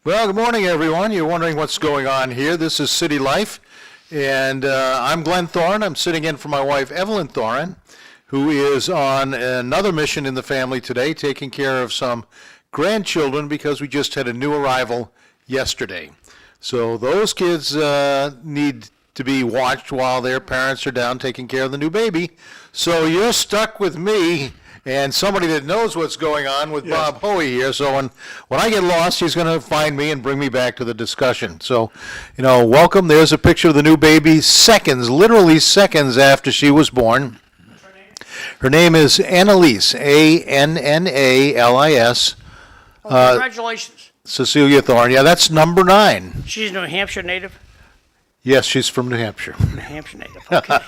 Well, good morning, everyone. You're wondering what's going on here. This is City Life, and I'm Glenn Thoren. I'm sitting in for my wife, Evelyn Thoren, who is on another mission in the family today, taking care of some grandchildren because we just had a new arrival yesterday. So those kids need to be watched while their parents are down taking care of the new baby. So you're stuck with me and somebody that knows what's going on with Bob Hoey here. So when I get lost, he's going to find me and bring me back to the discussion. So, welcome. There's a picture of the new baby seconds, literally seconds after she was born. Her name is Annalise, Annalis. Congratulations. Cecilia Thoren. Yeah, that's number 9. She's New Hampshire native? Yes, she's from New Hampshire. New Hampshire native, okay.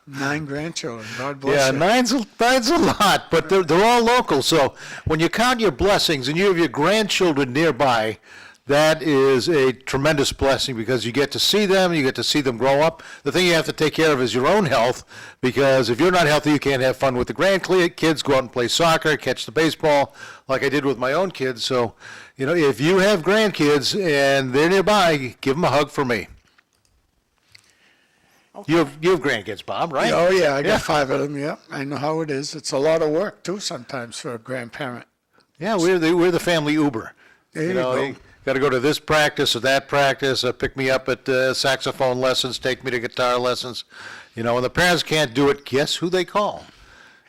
9 grandchildren. God bless Yeah, you. nine's a lot, but they're all local. So when you count your blessings and you have your grandchildren nearby, that is a tremendous blessing because you get to see them, you get to see them grow up. The thing you have to take care of is your own health, because if you're not healthy, you can't have fun with the grandkids, go out and play soccer, catch the baseball, like I did with my own kids. So, if you have grandkids and they're nearby, give them a hug for me. Okay. You have grandkids, Bob, right? Oh, yeah, I got 5 of them, yeah. I know how it is. It's a lot of work, too, sometimes for a grandparent. Yeah, we're the family Uber. There you go. You got to go to this practice or that practice, pick me up at saxophone lessons, take me to guitar lessons. When the parents can't do it, guess who they call?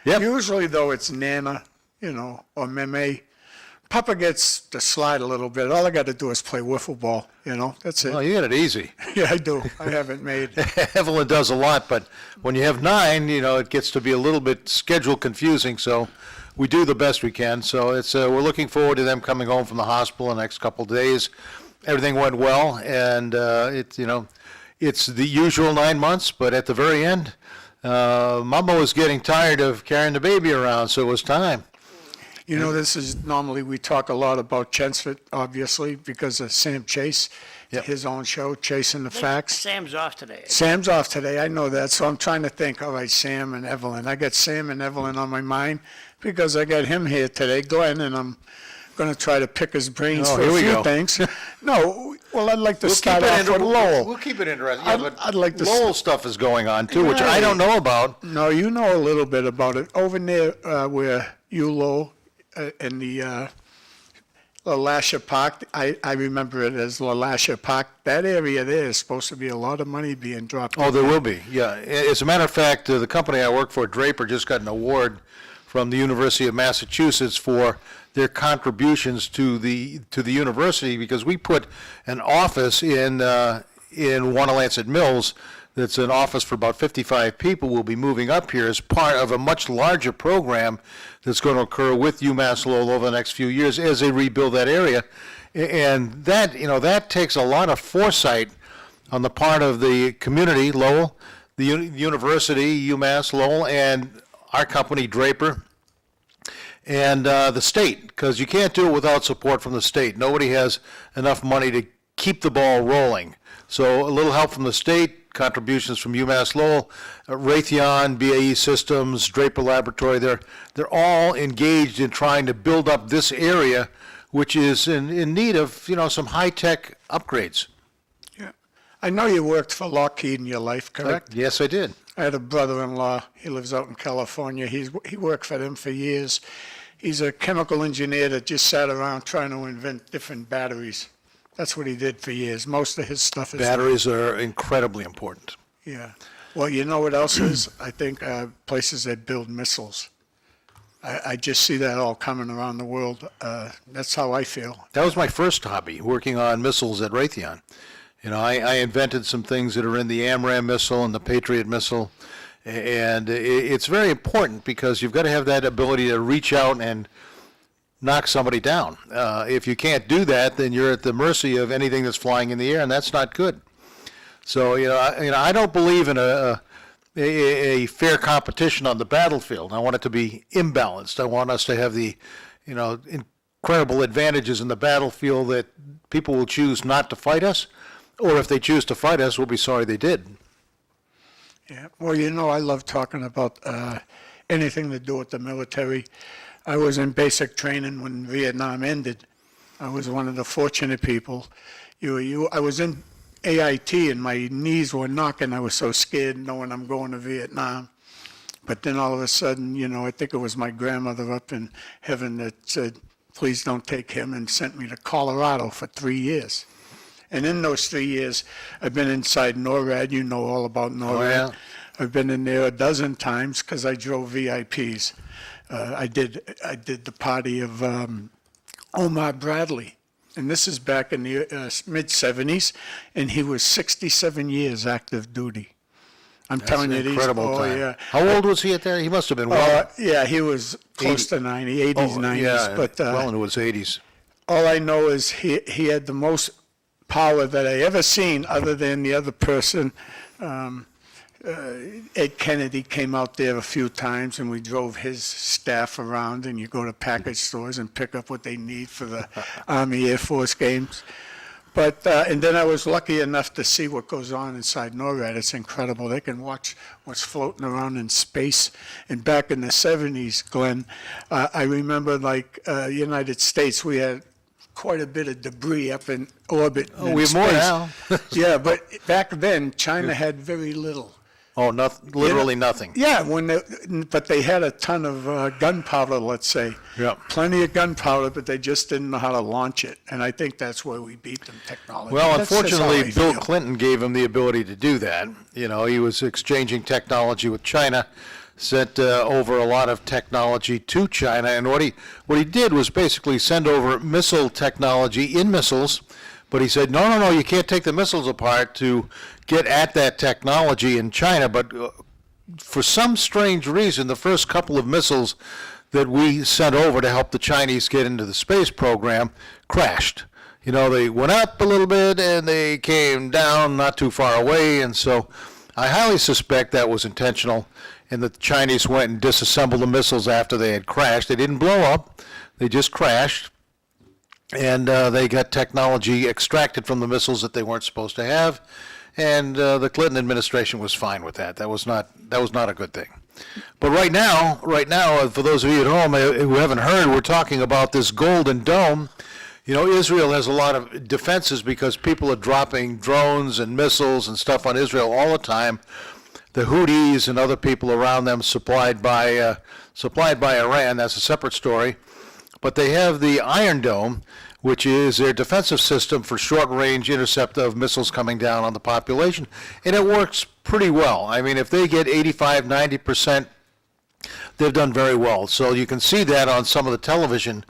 Yep. Usually, though, it's Nana, or Meme. Papa gets to slide a little bit. All I got to do is play wiffle ball, that's it. Well, you got it easy. Yeah, I do. I haven't made. Evelyn does a lot, but when you have 9, it gets to be a little bit schedule confusing, so we do the best we can. So we're looking forward to them coming home from the hospital in the next couple of days. Everything went well, and it's the usual 9 months, but at the very end, Mama was getting tired of carrying the baby around, so it was time. This is normally we talk a lot about Chelmsford, obviously, because of Sam Chase, his own show, Chasing the Facts. Sam's off today. Sam's off today, I know that, so I'm trying to think, all right, Sam and Evelyn. I got Sam and Evelyn on my mind because I got him here today, Glenn, and I'm going to try to pick his brains for a few things. No, well, I'd like to start off with Lowell. We'll keep it interesting. I'd like to Lowell stuff is going on, too, which I don't know about. No, you know a little bit about it. Over near where you, Lowell, in the LaLasha Park, I remember it as LaLasha Park. That area there is supposed to be a lot of money being dropped. Oh, there will be, yeah. As a matter of fact, the company I work for, Draper, just got an award from the University of Massachusetts for their contributions to the university, because we put an office in Wanalancet Mills. That's an office for about 55 people. Will be moving up here as part of a much larger program that's going to occur with UMass Lowell over the next few years as they rebuild that area. And that takes a lot of foresight on the part of the community, Lowell, the university, UMass Lowell, and our company, Draper, and the state, because you can't do it without support from the state. Nobody has enough money to keep the ball rolling. So a little help from the state, contributions from UMass Lowell, Raytheon, BAE Systems, Draper Laboratory. They're all engaged in trying to build up this area, which is in need of some high-tech upgrades. Yeah, I know you worked for Lockheed in your life, correct? Yes, I did. I had a brother-in-law. He lives out in California. He worked for them for years. He's a chemical engineer that just sat around trying to invent different batteries. That's what he did for years. Most of his stuff is Batteries are incredibly important. Yeah. Well, you know what else is? I think places that build missiles. I just see that all coming around the world. That's how I feel. That was my first hobby, working on missiles at Raytheon. You know, I invented some things that are in the AMRAAM missile and the Patriot missile, and it's very important because you've got to have that ability to reach out and knock somebody down. If you can't do that, then you're at the mercy of anything that's flying in the air, and that's not good. So, I don't believe in a fair competition on the battlefield. I want it to be imbalanced. I want us to have the, incredible advantages in the battlefield that people will choose not to fight us, or if they choose to fight us, we'll be sorry they did. Yeah. Well, I love talking about anything to do with the military. I was in basic training when Vietnam ended. I was one of the fortunate people. I was in AIT and my knees were knocking. I was so scared knowing I'm going to Vietnam. But then all of a sudden, I think it was my grandmother up in heaven that said, please don't take him, and sent me to Colorado for 3 years. And in those 3 years, I've been inside NORAD. You know all about NORAD. Oh, yeah. I've been in there a dozen times because I drove VIPs. I did the party of Omar Bradley. And this is back in the mid-'70s, and he was 67 years active duty. I'm telling you, incredible time. Yeah. How old was he at there? He must have been well. Yeah, he was close to 90, 80s, 90s. Yeah, but well into his 80s. all I know is he had the most power that I ever seen, other than the other person. Ed Kennedy came out there a few times, and we drove his staff around, and you go to package stores and pick up what they need for the Army Air Force games. But and then I was lucky enough to see what goes on inside NORAD. It's incredible. They can watch what's floating around in space. And back in the 70s, Glenn, I remember United States, we had quite a bit of debris up in orbit. Oh, we have more now. Yeah, but back then, China had very little. Oh, literally nothing. Yeah, but they had a ton of gunpowder, let's say. Yeah. Plenty of gunpowder, but they just didn't know how to launch it. And I think that's where we beat them, technology. Well, That's just how unfortunately, I Bill feel. Clinton gave him the ability to do that. He was exchanging technology with China, sent over a lot of technology to China, and what he did was basically send over missile technology in missiles, but he said, no, you can't take the missiles apart to get at that technology in China. But for some strange reason, the first couple of missiles that we sent over to help the Chinese get into the space program crashed. They went up a little bit and they came down not too far away, and so I highly suspect that was intentional, and the Chinese went and disassembled the missiles after they had crashed. They didn't blow up, they just crashed, and they got technology extracted from the missiles that they weren't supposed to have, and the Clinton administration was fine with that. That was not a good thing. But right now, for those of you at home who haven't heard, we're talking about this Golden Dome. Israel has a lot of defenses because people are dropping drones and missiles and stuff on Israel all the time. The Houthis and other people around them supplied by Iran. That's a separate story. But they have the Iron Dome, which is their defensive system for short-range intercept of missiles coming down on the population, and it works pretty well. I mean, if they get 85, 90%, they've done very well. So you can see that on some of the television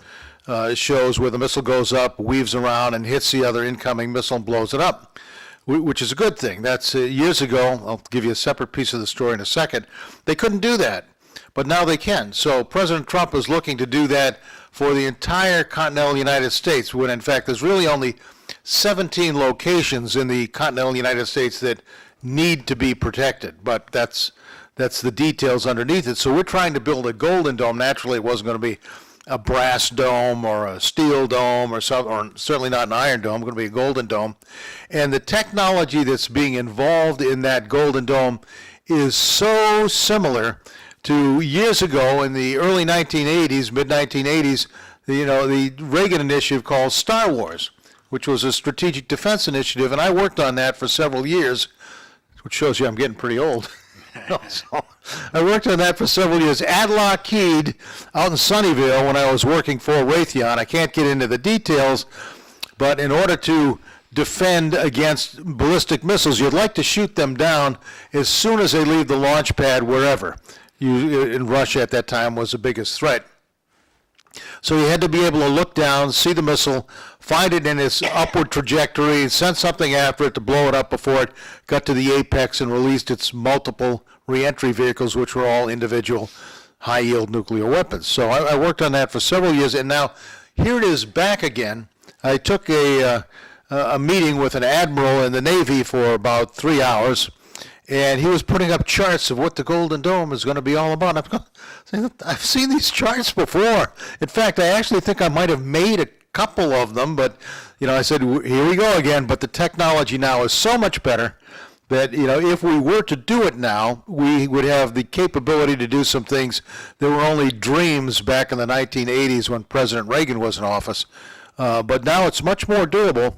shows where the missile goes up, weaves around, and hits the other incoming missile and blows it up, which is a good thing. That's years ago. I'll give you a separate piece of the story in a second. They couldn't do that, but now they can. So President Trump is looking to do that for the entire continental United States, when in fact there's really only 17 locations in the continental United States that need to be protected, but that's the details underneath it. So we're trying to build a Golden Dome. Naturally, it wasn't going to be a brass dome or a steel dome or certainly not an iron dome. It's going to be a Golden Dome. And the technology that's being involved in that Golden Dome is so similar to years ago in the early 1980s, mid-1980s, the Reagan initiative called Star Wars, which was a strategic defense initiative, and I worked on that for several years, which shows you I'm getting pretty old. So, I worked on that for several years at Lockheed out in Sunnyvale when I was working for Raytheon. I can't get into the details, but in order to defend against ballistic missiles, you'd like to shoot them down as soon as they leave the launch pad wherever. In Russia at that time was the biggest threat. So you had to be able to look down, see the missile, find it in its upward trajectory, send something after it to blow it up before it got to the apex and released its multiple reentry vehicles, which were all individual high-yield nuclear weapons. So I worked on that for several years, and now here it is back again. I took a meeting with an admiral in the Navy for about 3 hours, and he was putting up charts of what the Golden Dome is going to be all about. I'm saying, I've seen these charts before. In fact, I actually think I might have made a couple of them, but, I said, here we go again. But the technology now is so much better that, if we were to do it now, we would have the capability to do some things that were only dreams back in the 1980s when President Reagan was in office. But now it's much more doable.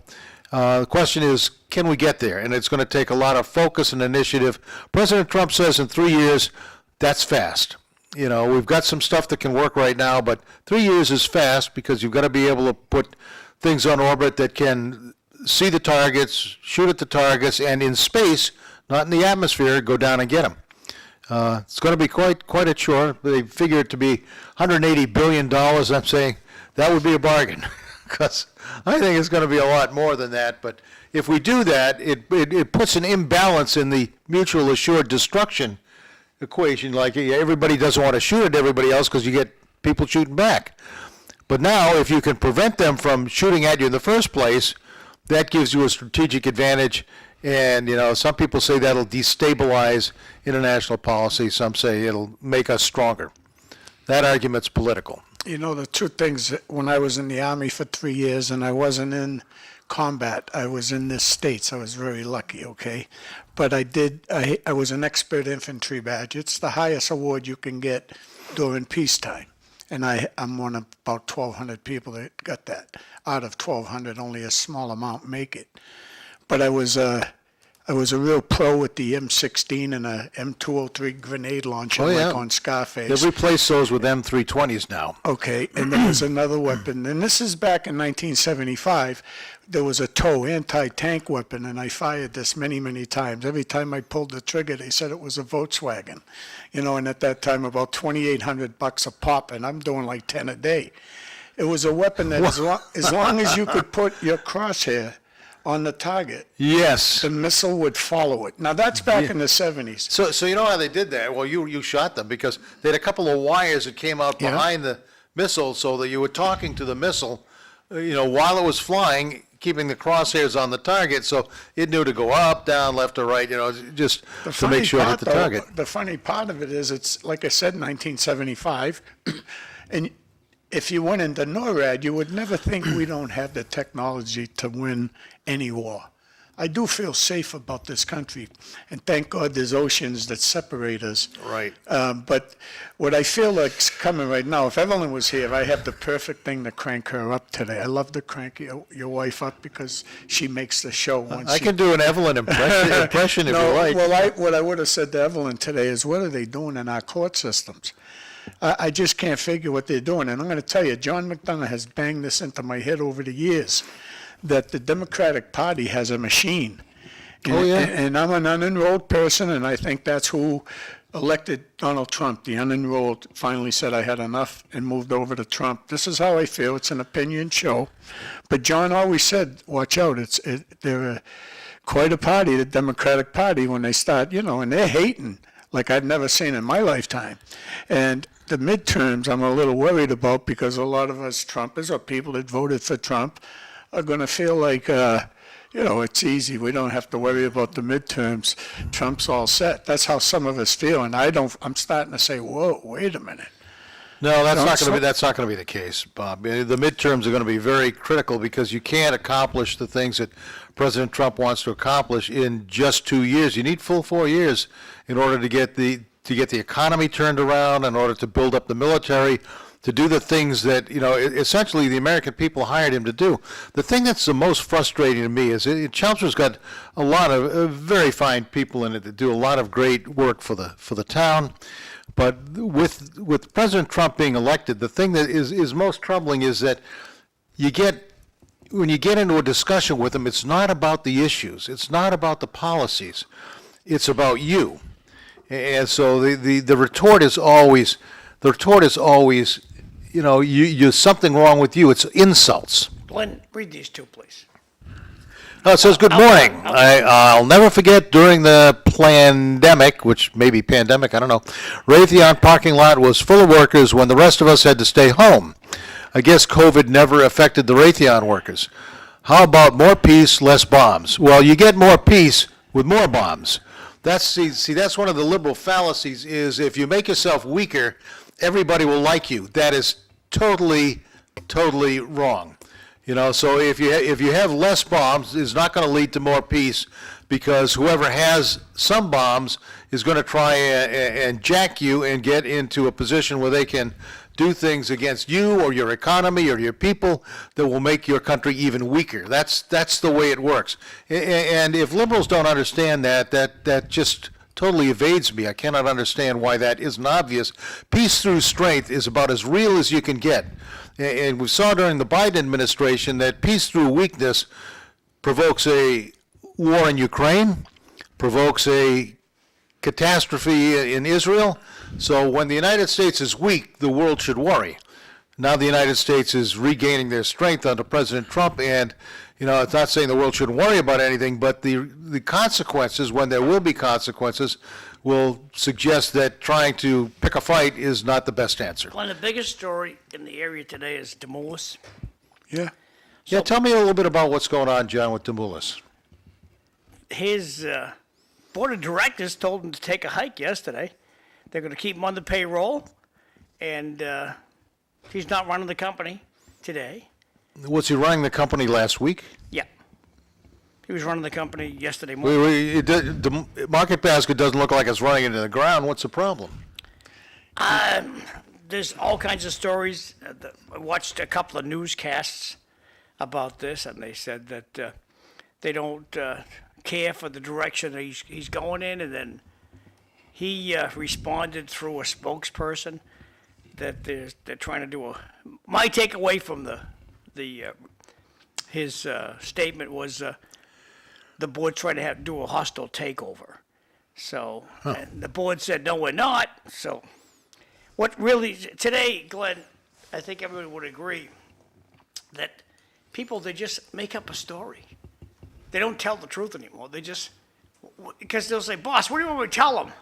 The question is, can we get there? And it's going to take a lot of focus and initiative. President Trump says in 3 years, that's fast. We've got some stuff that can work right now, but 3 years is fast because you've got to be able to put things on orbit that can see the targets, shoot at the targets, and in space, not in the atmosphere, go down and get them. It's going to be quite a chore. They figure it to be $180 billion. I'm saying that would be a bargain because I think it's going to be a lot more than that. But if we do that, it puts an imbalance in the mutual assured destruction equation. Like everybody doesn't want to shoot at everybody else because you get people shooting back. But now, if you can prevent them from shooting at you in the first place, that gives you a strategic advantage. And, some people say that'll destabilize international policy. Some say it'll make us stronger. That argument's political. The two things, when I was in the Army for 3 years and I wasn't in combat, I was in the States. I was very lucky, okay? But I was an expert infantry badge. It's the highest award you can get during peacetime. And I'm one of about 1,200 people that got that. Out of 1,200, only a small amount make it. But I was a real pro with the M16 and a M203 grenade launcher, like on Scarface. They've replaced those with M320s now. Okay, and there was another weapon, and this is back in 1975. There was a TOW, anti-tank weapon, and I fired this many, many times. Every time I pulled the trigger, they said it was a Volkswagen. And at that time, about $2,800 a pop, and I'm doing like 10 a day. It was a weapon that as long as you could put your crosshair on the target, yes, the missile would follow it. Now, that's back in the 70s. So you know how they did that? Well, you shot them because they had a couple of wires that came out behind the missile so that you were talking to the missile, while it was flying, keeping the crosshairs on the target so it knew to go up, down, left, or right, just to make sure it hit the target. The funny part of it is it's, like I said, 1975, and if you went into NORAD, you would never think we don't have the technology to win any war. I do feel safe about this country, and thank God there's oceans that separate us. Right. But what I feel like's coming right now, if Evelyn was here, I have the perfect thing to crank her up today. I love to crank your wife up because she makes the show. I can do an Evelyn impression if you like. Well, what I would have said to Evelyn today is, what are they doing in our court systems? I just can't figure what they're doing. And I'm going to tell you, John McDonough has banged this into my head over the years, that the Democratic Party has a machine. And I'm an unenrolled person, and I think that's who elected Donald Trump. The unenrolled finally said I had enough and moved over to Trump. This is how I feel. It's an opinion show. But John always said, watch out. They're quite a party, the Democratic Party, when they start, and they're hating like I've never seen in my lifetime. And the midterms I'm a little worried about because a lot of us Trumpers or people that voted for Trump are going to feel like, it's easy. We don't have to worry about the midterms. Trump's all set. That's how some of us feel. And I'm starting to say, whoa, wait a minute. No, that's not going to be the case, Bob. The midterms are going to be very critical because you can't accomplish the things that President Trump wants to accomplish in just 2 years. You need full 4 years in order to get the economy turned around, in order to build up the military, to do the things that, essentially the American people hired him to do. The thing that's the most frustrating to me is Chelmsford's got a lot of very fine people in it that do a lot of great work for the town. But with President Trump being elected, the thing that is most troubling is that when you get into a discussion with him, it's not about the issues. It's not about the policies. It's about you. And so the retort is always, you're something wrong with you. It's insults. Glenn, read these two, please. It says, good morning. I'll never forget during the pandemic, which may be pandemic, I don't know, Raytheon parking lot was full of workers when the rest of us had to stay home. I guess COVID never affected the Raytheon workers. How about more peace, less bombs? Well, you get more peace with more bombs. That's one of the liberal fallacies is if you make yourself weaker, everybody will like you. That is totally wrong. So if you have less bombs, it's not going to lead to more peace because whoever has some bombs is going to try and jack you and get into a position where they can do things against you or your economy or your people that will make your country even weaker. That's the way it works. And if liberals don't understand that just totally evades me. I cannot understand why that isn't obvious. Peace through strength is about as real as you can get. And we saw during the Biden administration that peace through weakness provokes a war in Ukraine, provokes a catastrophe in Israel. So when the United States is weak, the world should worry. Now the United States is regaining their strength under President Trump, and it's not saying the world shouldn't worry about anything, but the consequences, when there will be consequences, will suggest that trying to pick a fight is not the best answer. Glenn, the biggest story in the area today is Demoulas. Yeah. Yeah, tell me a little bit about what's going on, John, with Demoulas. His board of directors told him to take a hike yesterday. They're going to keep him on the payroll, and he's not running the company today. Was he running the company last week? Yeah. He was running the company yesterday morning. The market basket doesn't look like it's running into the ground. What's the problem? There's all kinds of stories. I watched a couple of newscasts about this, and they said that they don't care for the direction that he's going in, and then he responded through a spokesperson that they're trying to do my takeaway from his statement was the board trying to do a hostile takeover. So and the board said, no, we're not. So what really, today, Glenn, I think everyone would agree that people, they just make up a story. They don't tell the truth anymore. They just, because they'll say, boss, what do you want me to tell them?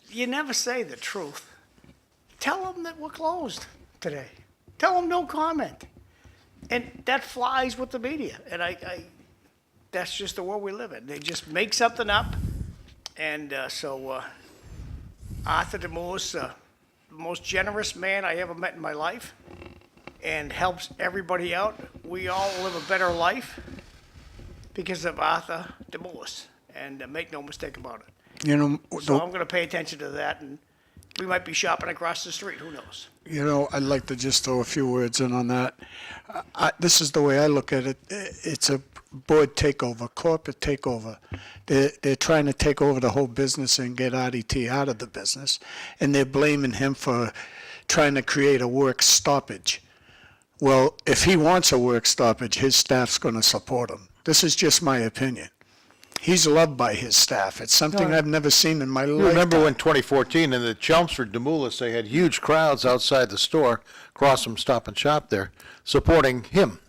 You never say the truth. Tell them that we're closed today. Tell them no comment. And that flies with the media. And that's just the world we live in. They just make something up. And so Arthur Demoulas, the most generous man I ever met in my life, and helps everybody out. We all live a better life because of Arthur Demoulas. And make no mistake about it. So I'm going to pay attention to that, and we might be shopping across the street. Who knows? I'd like to just throw a few words in on that. This is the way I look at it. It's a board takeover, corporate takeover. They're trying to take over the whole business and get RDT out of the business, and they're blaming him for trying to create a work stoppage. Well, if he wants a work stoppage, his staff's going to support him. This is just my opinion. He's loved by his staff. It's something I've never seen in my life. Remember when 2014 in the Chelmsford Demoulas, they had huge crowds outside the store, across from Stop and Shop there, supporting him.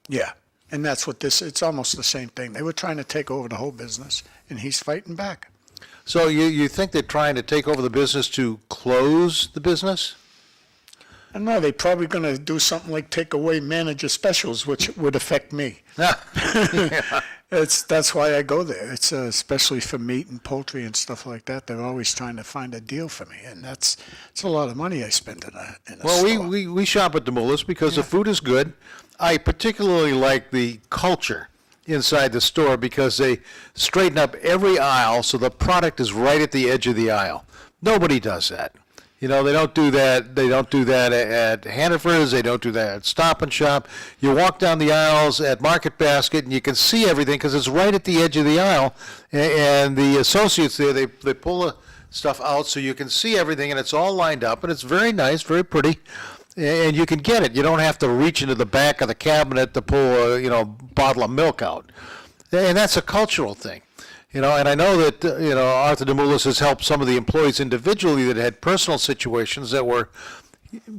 Yeah, and that's what it's almost the same thing. They were trying to take over the whole business, and he's fighting back. So you think they're trying to take over the business to close the business? I don't know, they're probably going to do something like take away manager specials, which would affect me. That's why I go there. It's especially for meat and poultry and stuff like that. They're always trying to find a deal for me, and it's a lot of money I spend in a store. We shop at Demoulas because the food is good. I particularly like the culture inside the store because they straighten up every aisle so the product is right at the edge of the aisle. Nobody does that. You know, they don't do that. They don't do that at Hannaford's. They don't do that at Stop and Shop. You walk down the aisles at Market Basket, and you can see everything because it's right at the edge of the aisle. And the associates there, they pull the stuff out so you can see everything, and it's all lined up, and it's very nice, very pretty, and you can get it. You don't have to reach into the back of the cabinet to pull a bottle of milk out, and that's a cultural thing. And I know that, Arthur DeMoulis has helped some of the employees individually that had personal situations that were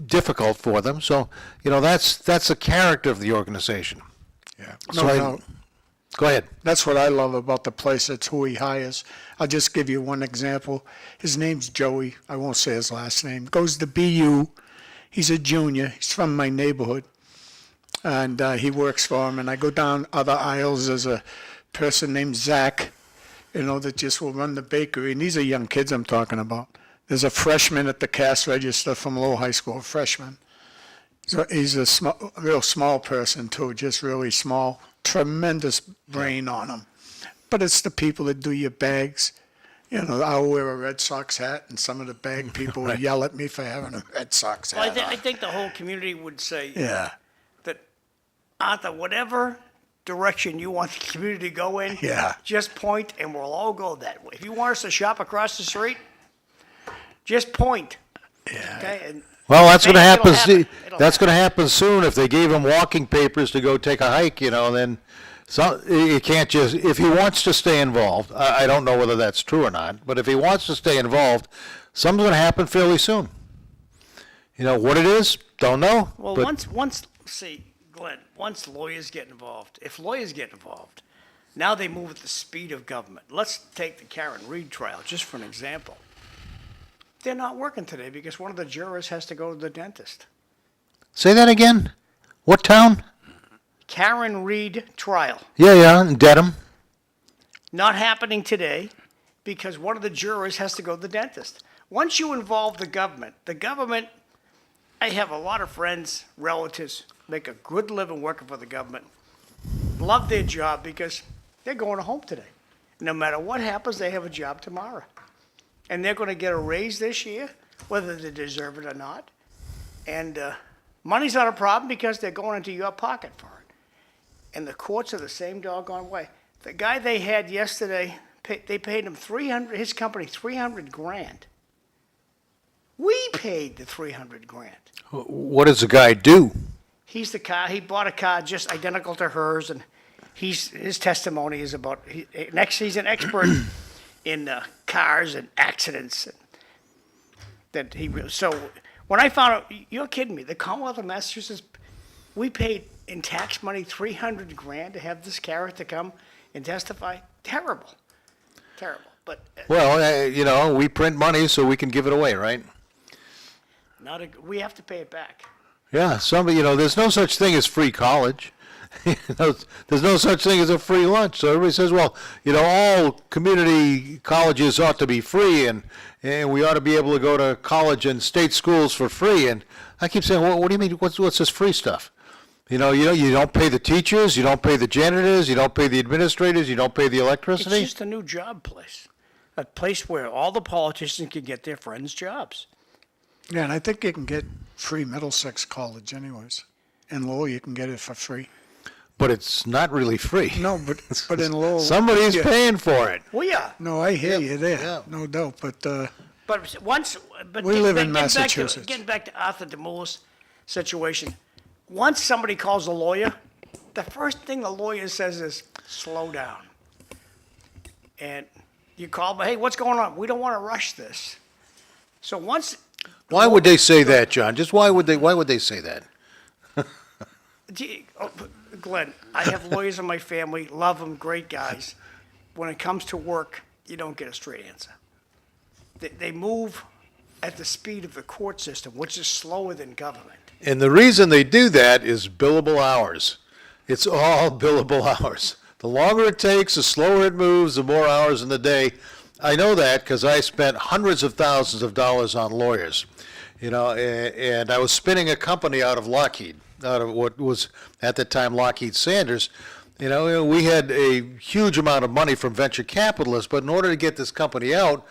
difficult for them. So, that's the character of the organization. Yeah. So go ahead. That's what I love about the place that's who he hires. I'll just give you one example. His name's Joey. I won't say his last name. Goes to BU. He's a junior. He's from my neighborhood. And he works for him. And I go down other aisles. There's a person named Zach, that just will run the bakery. And these are young kids I'm talking about. There's a freshman at the cash register from Lowell High School, a freshman. So he's a real small person, too, just really small. Tremendous brain on him. But it's the people that do your bags. I'll wear a Red Sox hat, and some of the bag people will yell at me for having a Red Sox hat Well, I think the whole community would say Yeah, that, Arthur, whatever direction you want the community to go in, Yeah. just point and we'll all go that way. If you want us to shop across the street, just point. yeah. Okay? And Well, that's going to It'll happen. happen. It'll That's going to happen soon. If they gave him walking papers to go take a hike, then you can't just. If he wants to stay involved, I don't know whether that's true or not. But if he wants to stay involved, something's going to happen fairly soon. What it is, don't know. Well, but Glenn, once lawyers get involved, if lawyers get involved, now they move at the speed of government. Let's take the Karen Reed trial just for an example. They're not working today because one of the jurors has to go to the dentist. say that again. What town? Karen Reed trial. Yeah, in Dedham. Not happening today because one of the jurors has to go to the dentist. Once you involve the government, I have a lot of friends, relatives, make a good living working for the government, love their job because they're going home today. No matter what happens, they have a job tomorrow. And they're going to get a raise this year, whether they deserve it or not. And money's not a problem because they're going into your pocket for it. And the courts are the same doggone way. The guy they had yesterday, they paid him his company $300,000. We paid the $300,000. What does the guy do? He bought a car just identical to hers, and his testimony is about, he's an expert in cars and accidents. So when I found out, you're kidding me, the Commonwealth of Massachusetts, we paid in tax money $300,000 to have this character come and testify. Terrible. But Well, we print money so we can give it away, right? we have to pay it back. Yeah, there's no such thing as free college. There's no such thing as a free lunch. So everybody says, well, all community colleges ought to be free, and we ought to be able to go to college and state schools for free. And I keep saying, well, what do you mean? What's this free stuff? You don't pay the teachers, you don't pay the janitors, you don't pay the administrators, you don't pay the electricity. It's just a new job place, a place where all the politicians can get their friends' jobs. Yeah, and I think you can get free Middlesex College anyways. In Lowell, you can get it for free. But it's not really free. No, but in Lowell... Somebody's paying for it. Well, yeah. No, I hear you there, yeah. no doubt, but We live in Massachusetts. Getting back to Arthur DeMoulis' situation, once somebody calls a lawyer, the first thing the lawyer says is, slow down. And you call, hey, what's going on? We don't want to rush this. So once... Why would they say that, John? Just why would they say that? Glenn, I have lawyers in my family, love them, great guys. When it comes to work, you don't get a straight answer. They move at the speed of the court system, which is slower than government. And the reason they do that is billable hours. It's all billable hours. The longer it takes, the slower it moves, the more hours in the day. I know that because I spent hundreds of thousands of dollars on lawyers, and I was spinning a company out of Lockheed, out of what was at the time Lockheed Sanders. We had a huge amount of money from venture capitalists, but in order to get this company out,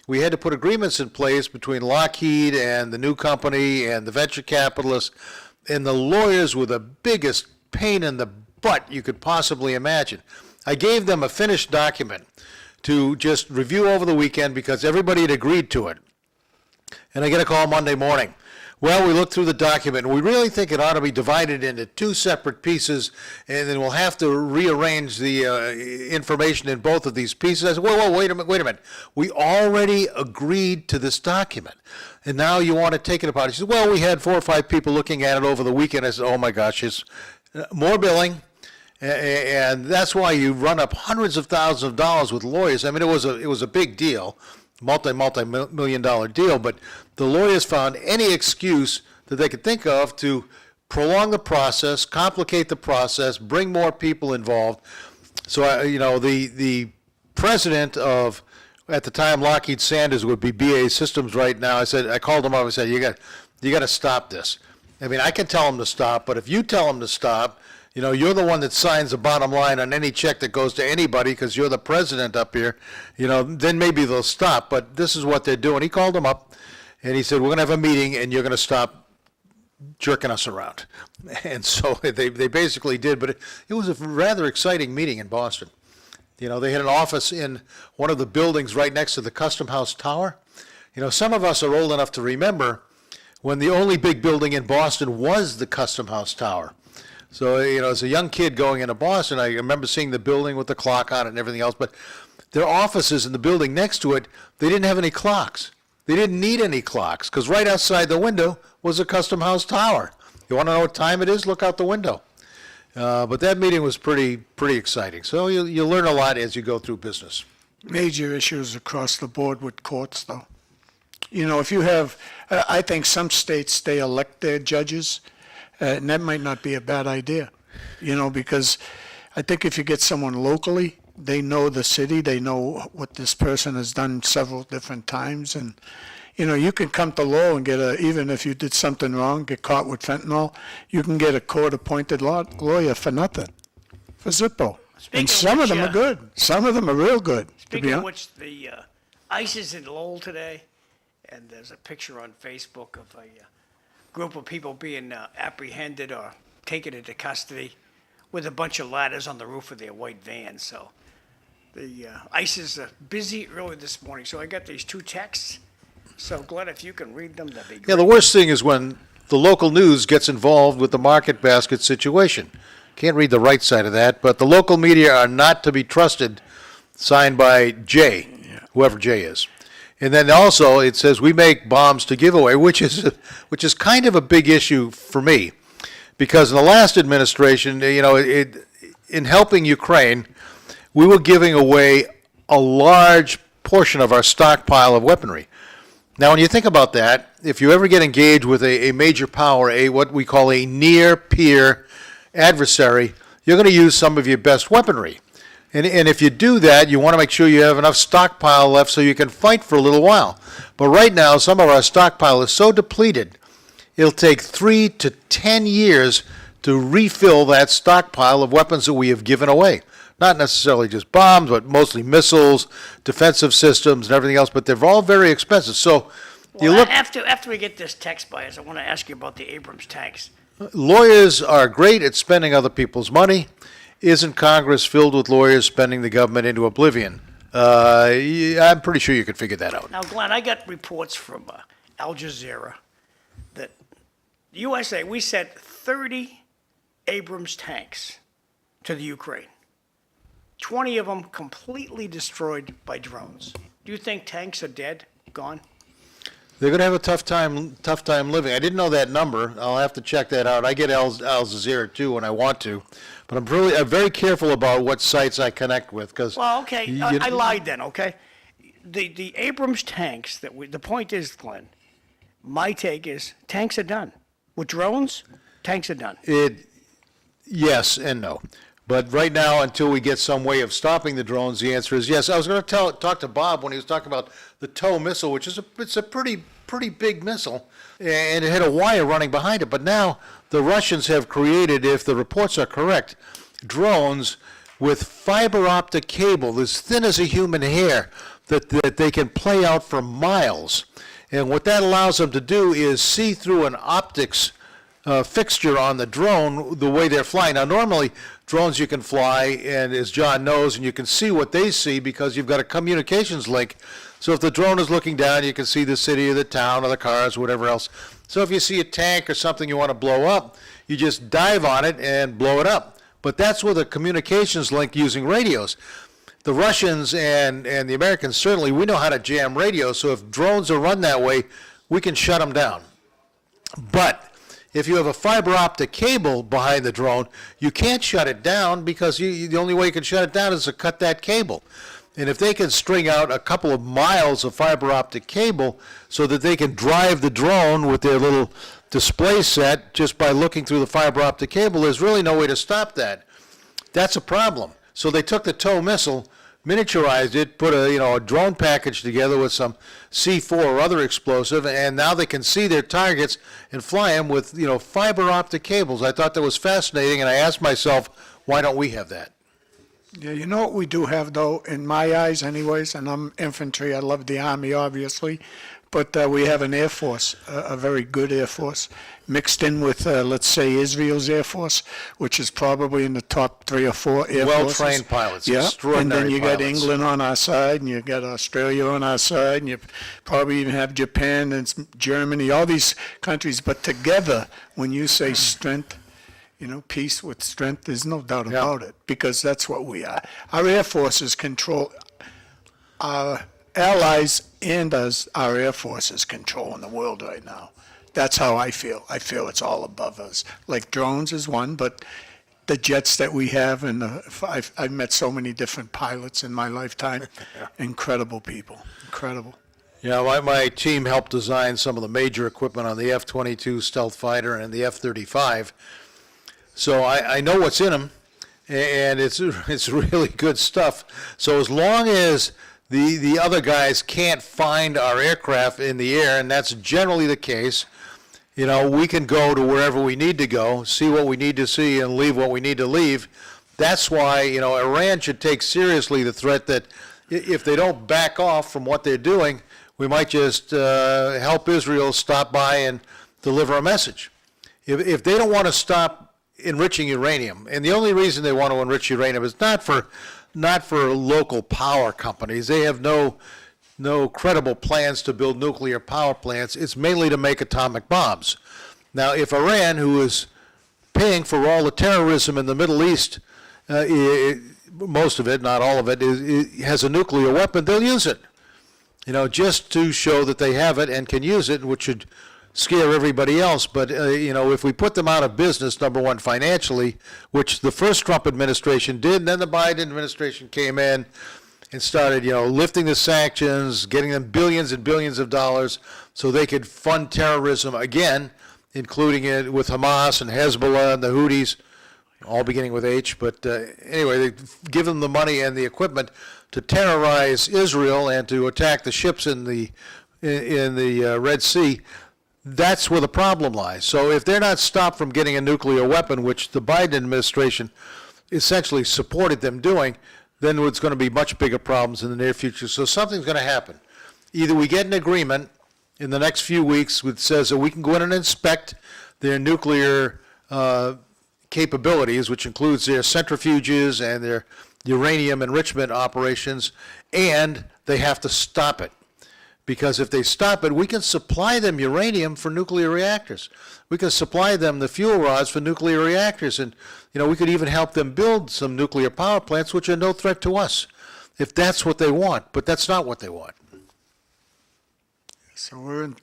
we had to put agreements in place between Lockheed and the new company and the venture capitalists, and the lawyers were the biggest pain in the butt you could possibly imagine. I gave them a finished document to just review over the weekend because everybody had agreed to it. And I get a call Monday morning. Well, we looked through the document, and we really think it ought to be divided into two separate pieces, and then we'll have to rearrange the information in both of these pieces. I said, whoa, wait a minute. We already agreed to this document, and now you want to take it apart. He said, well, we had 4 or 5 people looking at it over the weekend. I said, oh my gosh, it's more billing, and that's why you run up hundreds of thousands of dollars with lawyers. I mean, it was a big deal. Multi-million-dollar deal, but the lawyers found any excuse that they could think of to prolong the process, complicate the process, bring more people involved. So, the president of, at the time, Lockheed Sanders would be BAE Systems right now. I called him up and said, you got to stop this. I mean, I can tell him to stop, but if you tell him to stop, you're the one that signs the bottom line on any check that goes to anybody because you're the president up here, then maybe they'll stop. But this is what they're doing. He called them up, and he said, we're going to have a meeting, and you're going to stop jerking us around. And so they basically did, but it was a rather exciting meeting in Boston. They had an office in one of the buildings right next to the Custom House Tower. Some of us are old enough to remember when the only big building in Boston was the Custom House Tower. So, as a young kid going into Boston, I remember seeing the building with the clock on it and everything else, but their offices in the building next to it, they didn't have any clocks. They didn't need any clocks, because right outside the window was a Custom House Tower. You want to know what time it is? Look out the window. But that meeting was pretty exciting. So you learn a lot as you go through business. Major issues across the board with courts, though. If you have, I think some states, they elect their judges, and that might not be a bad idea, because I think if you get someone locally, they know the city, they know what this person has done several different times, and, you can come to law and get even if you did something wrong, get caught with fentanyl, you can get a court-appointed lawyer for nothing, for Zippo. And some of them are good. Some of them are real good. Speaking of which, the ICE is in Lowell today, and there's a picture on Facebook of a group of people being apprehended or taken into custody with a bunch of ladders on the roof of their white van. So the ICE is busy early this morning. So I got these 2 texts. So Glenn, if you can read them, that'd be great. Yeah, the worst thing is when the local news gets involved with the market basket situation. Can't read the right side of that, but the local media are not to be trusted, signed by Jay, whoever Jay is. And then also it says we make bombs to give away, which is kind of a big issue for me, because in the last administration, in helping Ukraine, we were giving away a large portion of our stockpile of weaponry. Now, when you think about that, if you ever get engaged with a major power, what we call a near-peer adversary, you're going to use some of your best weaponry. And if you do that, you want to make sure you have enough stockpile left so you can fight for a little while. But right now, some of our stockpile is so depleted, it'll take 3 to 10 years to refill that stockpile of weapons that we have given away. Not necessarily just bombs, but mostly missiles, defensive systems, and everything else. But they're all very expensive. So you look. After we get this text by us, I want to ask you about the Abrams tanks. Lawyers are great at spending other people's money. Isn't Congress filled with lawyers spending the government into oblivion? I'm pretty sure you could figure that out. Now, Glenn, I got reports from Al Jazeera that USA, we sent 30 Abrams tanks to the Ukraine. 20 of them completely destroyed by drones. Do you think tanks are dead, gone? They're going to have a tough time living. I didn't know that number. I'll have to check that out. I get Al Jazeera too when I want to, but I'm very careful about what sites I connect with because. Well, okay, I lied then. Okay, the Abrams tanks the point is, Glenn, my take is tanks are done with drones. Tanks are done. Yes and no. But right now, until we get some way of stopping the drones, the answer is yes. I was going to talk to Bob when he was talking about the TOW missile, which is it's a pretty big missile, and it had a wire running behind it. But now the Russians have created, if the reports are correct, drones with fiber optic cable as thin as a human hair that they can play out for miles. And what that allows them to do is see through an optics fixture on the drone the way they're flying. Now, normally, drones you can fly, and as John knows, and you can see what they see because you've got a communications link. So if the drone is looking down, you can see the city or the town or the cars, whatever else. So if you see a tank or something you want to blow up, you just dive on it and blow it up. But that's with a communications link using radios. The Russians and the Americans, certainly, we know how to jam radios, so if drones are run that way, we can shut them down. But if you have a fiber optic cable behind the drone, you can't shut it down because the only way you can shut it down is to cut that cable. And if they can string out a couple of miles of fiber optic cable so that they can drive the drone with their little display set just by looking through the fiber optic cable, there's really no way to stop that. That's a problem. So they took the tow missile, miniaturized it, put a drone package together with some C4 or other explosive, and now they can see their targets and fly them with fiber optic cables. I thought that was fascinating, and I asked myself, why don't we have that? Yeah, you know what we do have, though, in my eyes anyways, and I'm infantry, I love the Army, obviously, but we have an Air Force, a very good Air Force, mixed in with, let's say, Israel's Air Force, which is probably in the top 3 or 4 Air Forces. Well-trained pilots, Yeah, and extraordinary then you got pilots. England on our side, and you got Australia on our side, and you probably even have Japan and Germany, all these countries, but together, when you say strength, peace with strength, there's no doubt about it, because that's what we are. Our Air Forces control, our allies and our Air Forces controlling the world right now. That's how I feel. I feel it's all above us. Like drones is one, but the jets that we have, and I've met so many different pilots in my lifetime. Incredible people, incredible. Yeah, my team helped design some of the major equipment on the F-22 stealth fighter and the F-35. So I know what's in them, and it's really good stuff. So as long as the other guys can't find our aircraft in the air, and that's generally the case, we can go to wherever we need to go, see what we need to see, and leave what we need to leave. That's why, Iran should take seriously the threat that if they don't back off from what they're doing, we might just help Israel stop by and deliver a message. If they don't want to stop enriching uranium, and the only reason they want to enrich uranium is not for local power companies. They have no credible plans to build nuclear power plants. It's mainly to make atomic bombs. Now, if Iran, who is paying for all the terrorism in the Middle East, most of it, not all of it, has a nuclear weapon, they'll use it. Just to show that they have it and can use it, which should scare everybody else. But, if we put them out of business, number one, financially, which the first Trump administration did, and then the Biden administration came in and started, lifting the sanctions, getting them billions and billions of dollars so they could fund terrorism again, including it with Hamas and Hezbollah and the Houthis, all beginning with H. But anyway, they give them the money and the equipment to terrorize Israel and to attack the ships in the Red Sea. That's where the problem lies. So if they're not stopped from getting a nuclear weapon, which the Biden administration essentially supported them doing, then it's going to be much bigger problems in the near future. So something's going to happen. Either we get an agreement in the next few weeks that says that we can go in and inspect their nuclear capabilities, which includes their centrifuges and their uranium enrichment operations, and they have to stop it. Because if they stop it, we can supply them uranium for nuclear reactors. We can supply them the fuel rods for nuclear reactors. And, we could even help them build some nuclear power plants, which are no threat to us, if that's what they want. But that's not what they want. So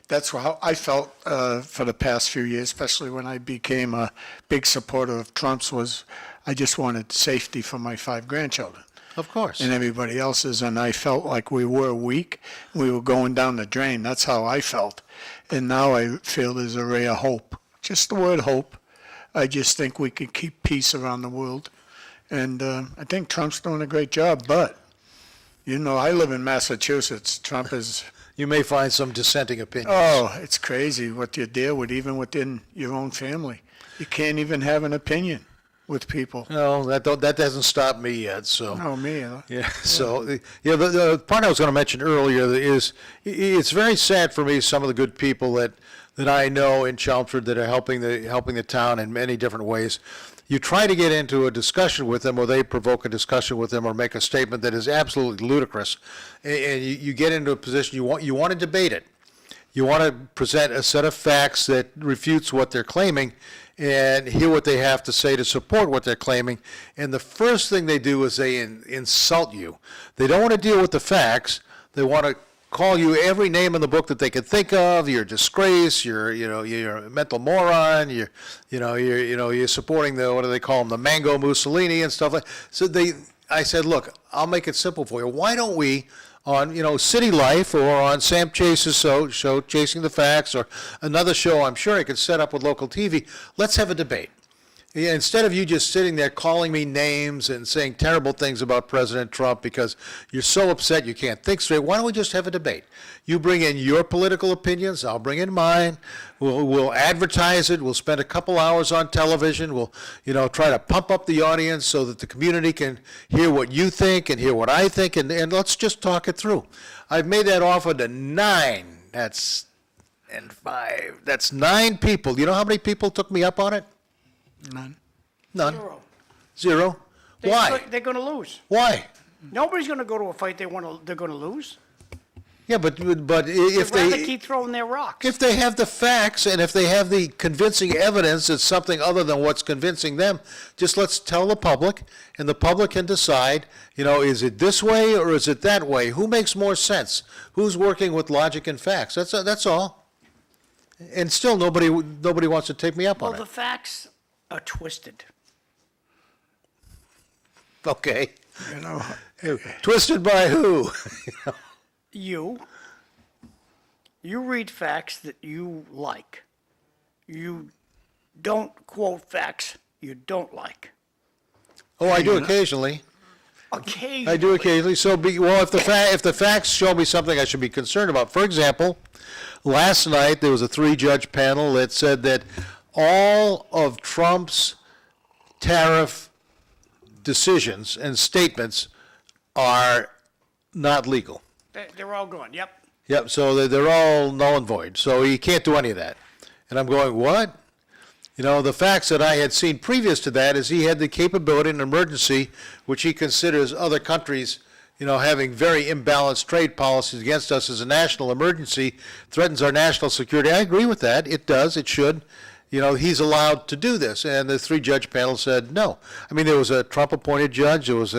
that's how I felt for the past few years, especially when I became a big supporter of Trump's, was I just wanted safety for my 5 grandchildren. Of course. And everybody else's, and I felt like we were weak. We were going down the drain. That's how I felt. And now I feel there's a ray of hope. Just the word hope. I just think we could keep peace around the world. And I think Trump's doing a great job. But, I live in Massachusetts. Trump is... You may find some dissenting opinions. Oh, it's crazy what you deal with, even within your own family. You can't even have an opinion with people. No, that doesn't stop me yet, so. Oh, me either. Yeah, so, the part I was going to mention earlier is, it's very sad for me, some of the good people that I know in Chelmsford that are helping the town in many different ways. You try to get into a discussion with them, or they provoke a discussion with them, or make a statement that is absolutely ludicrous, and you get into a position, you want to debate it. You want to present a set of facts that refutes what they're claiming, and hear what they have to say to support what they're claiming. And the first thing they do is they insult you. They don't want to deal with the facts. They want to call you every name in the book that they could think of. You're a disgrace. You're a mental moron. You're supporting what do they call them, the Mango Mussolini and stuff like. So I said, look, I'll make it simple for you. Why don't we, on City Life or on Sam Chase's show, Chasing the Facts, or another show I'm sure I could set up with local TV, let's have a debate. Yeah, instead of you just sitting there calling me names and saying terrible things about President Trump because you're so upset you can't think straight, why don't we just have a debate? You bring in your political opinions, I'll bring in mine. We'll advertise it. We'll spend a couple hours on television. We'll try to pump up the audience so that the community can hear what you think and hear what I think, and let's just talk it through. I've made that offer to 9. That's 9 people. You know how many people took me up on it? None. None. 0. 0. Why? They're going to lose. Why? Nobody's going to go to a fight they're going to lose. Yeah, but if They'd rather they keep throwing their rocks. if they have the facts and if they have the convincing evidence it's something other than what's convincing them, just let's tell the public, and the public can decide, is it this way or is it that way? Who makes more sense? Who's working with logic and facts? That's all. And still nobody wants to take me up Well, on the it. facts are twisted. Okay. You know, Twisted by who? You read facts that you like. You don't quote facts you don't like. Oh, I do occasionally. Occasionally. I do occasionally. So, if the facts show me something I should be concerned about, for example, last night there was a 3-judge panel that said that all of Trump's tariff decisions and statements are not legal. They're all gone, yep. Yep. So they're all null and void. So he can't do any of that. And I'm going, what? The facts that I had seen previous to that is he had the capability in an emergency, which he considers other countries, having very imbalanced trade policies against us as a national emergency, threatens our national security. I agree with that. It does. It should. He's allowed to do this. And the 3-judge panel said no. I mean, there was a Trump-appointed judge. There was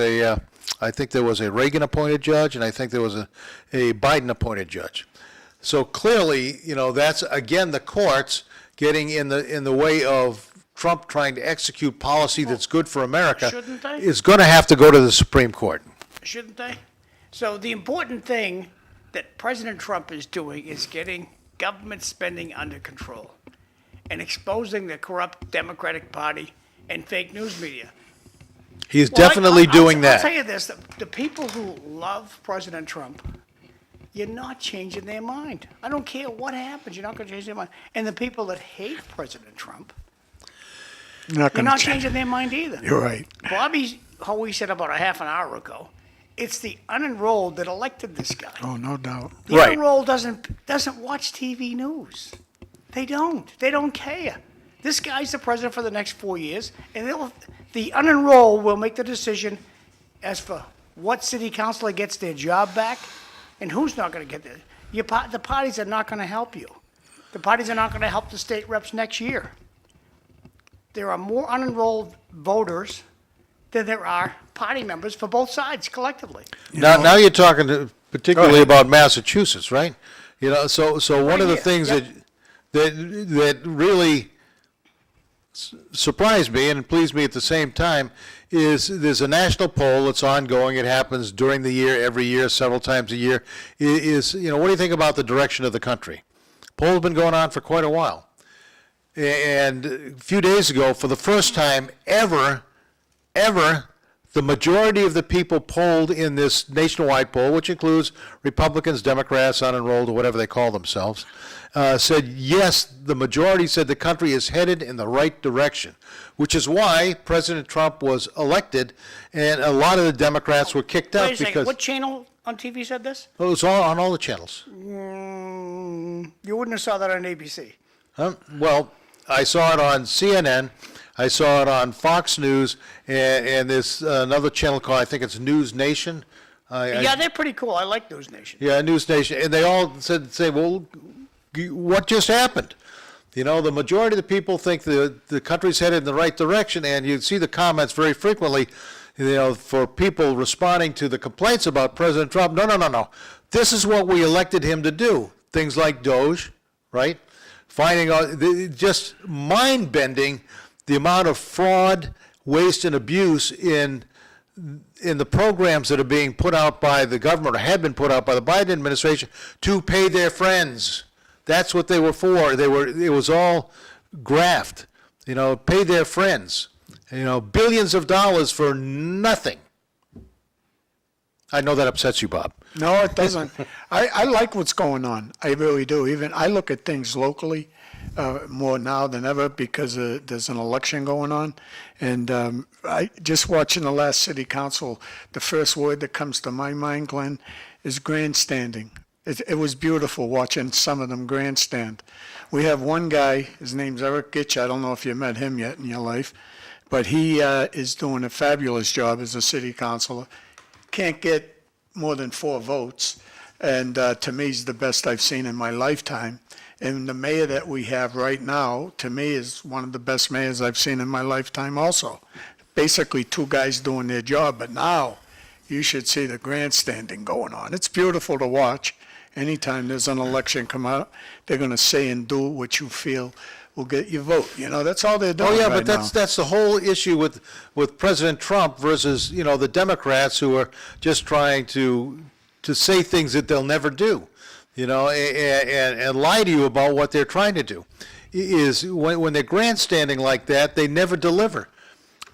I think there was a Reagan-appointed judge, and I think there was a Biden-appointed judge. So clearly, that's, again, the courts getting in the way of Trump trying to execute policy that's good for America. Shouldn't they? Is going to have to go to the Supreme Court. Shouldn't they? So the important thing that President Trump is doing is getting government spending under control and exposing the corrupt Democratic Party and fake news media. He's definitely doing I'll that. tell you this, the people who love President Trump, you're not changing their mind. I don't care what happens, you're not going to change their mind. And the people that hate President Trump, not you're going not to change. changing their mind either. You're right. Hoey said about a half an hour ago, it's the unenrolled that elected this guy. Oh, no doubt. The Right. unenrolled doesn't watch TV news. They don't. They don't care. This guy's the president for the next 4 years, and the unenrolled will make the decision as for what city councilor gets their job back and who's not going to get it. The parties are not going to help you. The parties are not going to help the state reps next year. There are more unenrolled voters than there are party members for both sides collectively. Now you're talking particularly about Massachusetts, right? So one of the here, things yep. that really surprised me and pleased me at the same time is there's a national poll that's ongoing. It happens during the year, every year, several times a year. What do you think about the direction of the country? Poll's been going on for quite a while. And a few days ago, for the first time ever, the majority of the people polled in this nationwide poll, which includes Republicans, Democrats, unenrolled, or whatever they call themselves, said yes, the majority said the country is headed in the right direction, which is why President Trump was elected, and a lot of the Democrats were kicked out Wait a second, because what channel on TV said this? it was all on all the channels. You wouldn't have saw that on ABC. Well, I saw it on CNN, I saw it on Fox News, and there's another channel called, I think it's News Nation. Yeah, they're pretty cool. I like News Nation. Yeah, News Nation, and they all say, well, what just happened? You know, the majority of the people think the country's headed in the right direction, and you see the comments very frequently, you know, for people responding to the complaints about President Trump. No. This is what we elected him to do. Things like Doge, right? Finding out, just mind-bending the amount of fraud, waste, and abuse in the programs that are being put out by the government or had been put out by the Biden administration to pay their friends. That's what they were for. It was all graft, you know, pay their friends, you know, billions of dollars for nothing. I know that upsets you, Bob. No, it doesn't. I like what's going on. I really do. Even I look at things locally more now than ever because there's an election going on. And I just watching the last city council, the first word that comes to my mind, Glenn, is grandstanding. It was beautiful watching some of them grandstand. We have one guy, his name's Eric Gitch. I don't know if you met him yet in your life, but he is doing a fabulous job as a city councilor. Can't get more than 4 votes, and to me, he's the best I've seen in my lifetime. And the mayor that we have right now, to me, is one of the best mayors I've seen in my lifetime also. Basically, 2 guys doing their job, but now you should see the grandstanding going on. It's beautiful to watch. Anytime there's an election come out, they're going to say and do what you feel will get your vote. You know, that's all they're doing Oh, yeah, right but that's the whole issue with President Trump versus, you know, the Democrats who are just trying to say things that they'll never do, you know, and lie to you about what they're trying to do. Is when they're grandstanding like that, they never deliver.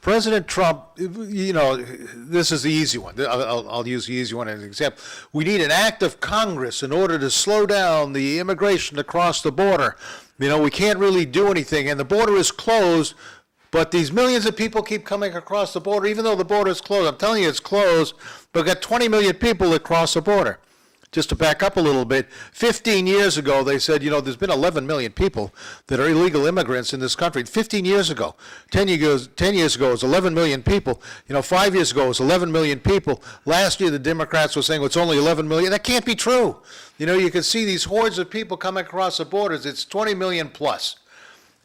President Trump, you know, this is the easy one. I'll use the easy one as an example. We need an act of Congress in order to slow down the immigration across the border. You know, we can't really do anything, and the border is closed, but these millions of people keep coming across the border, even though the border is closed. I'm telling you it's closed, but we've got 20 million people that cross the border. Just to back up a little bit, 15 years ago, they said, you know, there's been 11 million people that are illegal immigrants in this country. 15 years ago. 10 years ago, it was 11 million people. You know, 5 years ago, it was 11 million people. Last year, the Democrats were saying, well, it's only 11 million. That can't be true. You know, you can see these hordes of people coming across the borders. It's 20 million plus.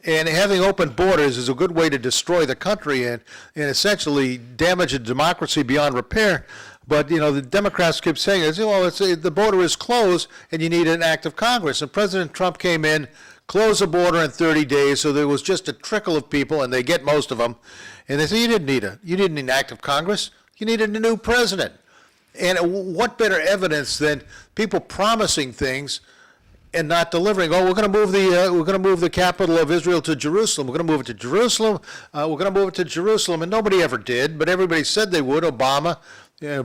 And having open borders is a good way to destroy the country and essentially damage a democracy beyond repair. But, you know, the Democrats keep saying, well, the border is closed and you need an act of Congress. And President Trump came in, closed the border in 30 days, so there was just a trickle of people, and they get most of them. And they say, you didn't need an act of Congress. You needed a new president. And what better evidence than people promising things and not delivering? Oh, we're going to move the capital of Israel to Jerusalem. We're going to move it to Jerusalem. We're going to move it to Jerusalem, and nobody ever did. But everybody said they would. Obama,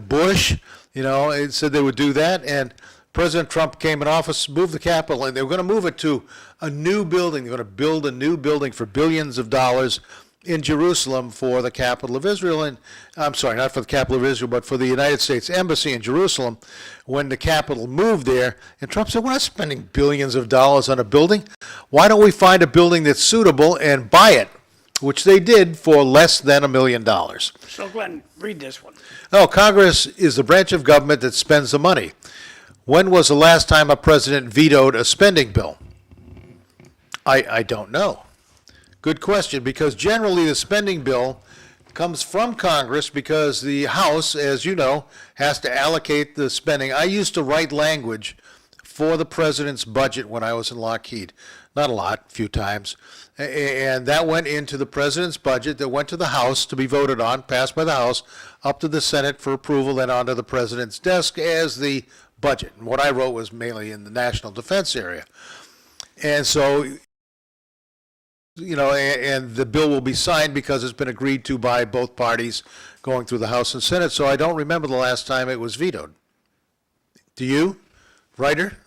Bush, you know, it said they would do that. And President Trump came in office, moved the capital, and they were going to move it to a new building. They're going to build a new building for billions of dollars in Jerusalem for the capital of Israel. And I'm sorry, not for the capital of Israel, but for the United States Embassy in Jerusalem when the capital moved there. And Trump said, we're not spending billions of dollars on a building. Why don't we find a building that's suitable and buy it? Which they did for less than $1 million. So, Glenn, read this one. No, Congress is the branch of government that spends the money. When was the last time a president vetoed a spending bill? I don't know. Good question, because generally the spending bill comes from Congress because the House, as you know, has to allocate the spending. I used to write language for the president's budget when I was in Lockheed. Not a lot, a few times. And that went into the president's budget that went to the House to be voted on, passed by the House, up to the Senate for approval, then onto the president's desk as the budget. And what I wrote was mainly in the national defense area. And so and the bill will be signed because it's been agreed to by both parties going through the House and Senate. So I don't remember the last time it was vetoed. Do you, writer?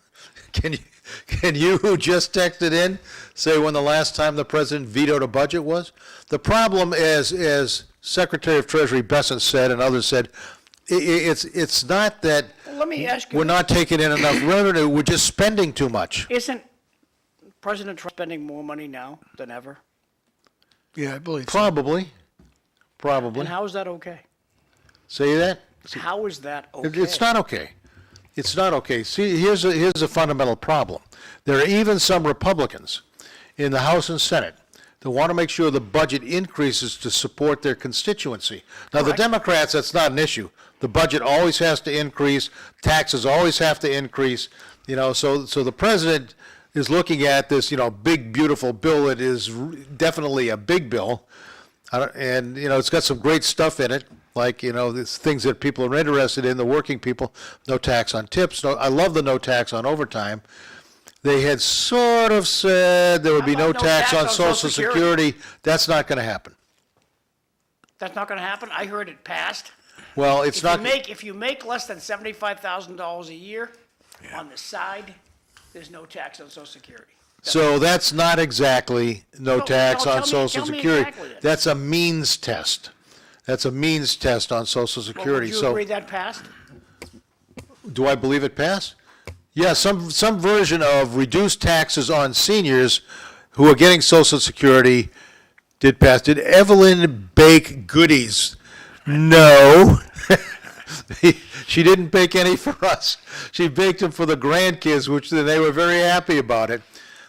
Can you who just texted in say when the last time the president vetoed a budget was? The problem is, as Secretary of Treasury Besant said and others said, it's not that Well, let me ask you. we're not taking in enough revenue, we're just spending too much. Isn't President Trump spending more money now than ever? Yeah, I believe so. Probably. And how is that okay? Say that? How is that okay? It's not okay. It's not okay. See, here's a fundamental problem. There are even some Republicans in the House and Senate that want to make sure the budget increases to support their constituency. Now, the Correct. Democrats, that's not an issue. The budget always has to increase, taxes always have to increase, so the president is looking at this, big, beautiful bill that is definitely a big bill, and, it's got some great stuff in it, like, there's things that people are interested in, the working people, no tax on tips, I love the no tax on overtime. They had sort of said there would be How no about tax on Social Security. That's not going to happen. That's not going to happen? I heard it passed. Well, it's not. If you make less than $75,000 a year on the side, there's no tax on Social Security. So that's not exactly no No, tax no, on tell Social me Security. exactly then. That's a means test. That's a means test on Social Well, Security. would you So agree that passed? do I believe it passed? Yeah, some version of reduced taxes on seniors who are getting Social Security did pass. Did Evelyn bake goodies? No. She didn't bake any for us. She baked them for the grandkids, which they were very happy about it.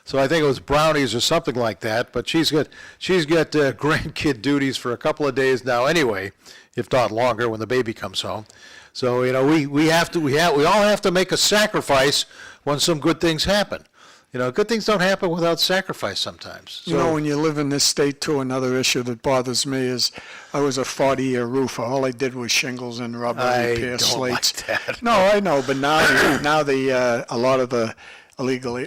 So I think it was brownies or something like that. But she's got grandkid duties for a couple of days now anyway, if not longer, when the baby comes home. So we all have to make a sacrifice when some good things happen. Good things don't happen without sacrifice sometimes. So, When you live in this state too, another issue that bothers me is I was a 40-year roofer. All I did was shingles and rubber, I repair don't like slates. that. No, I know, but now a lot of the illegal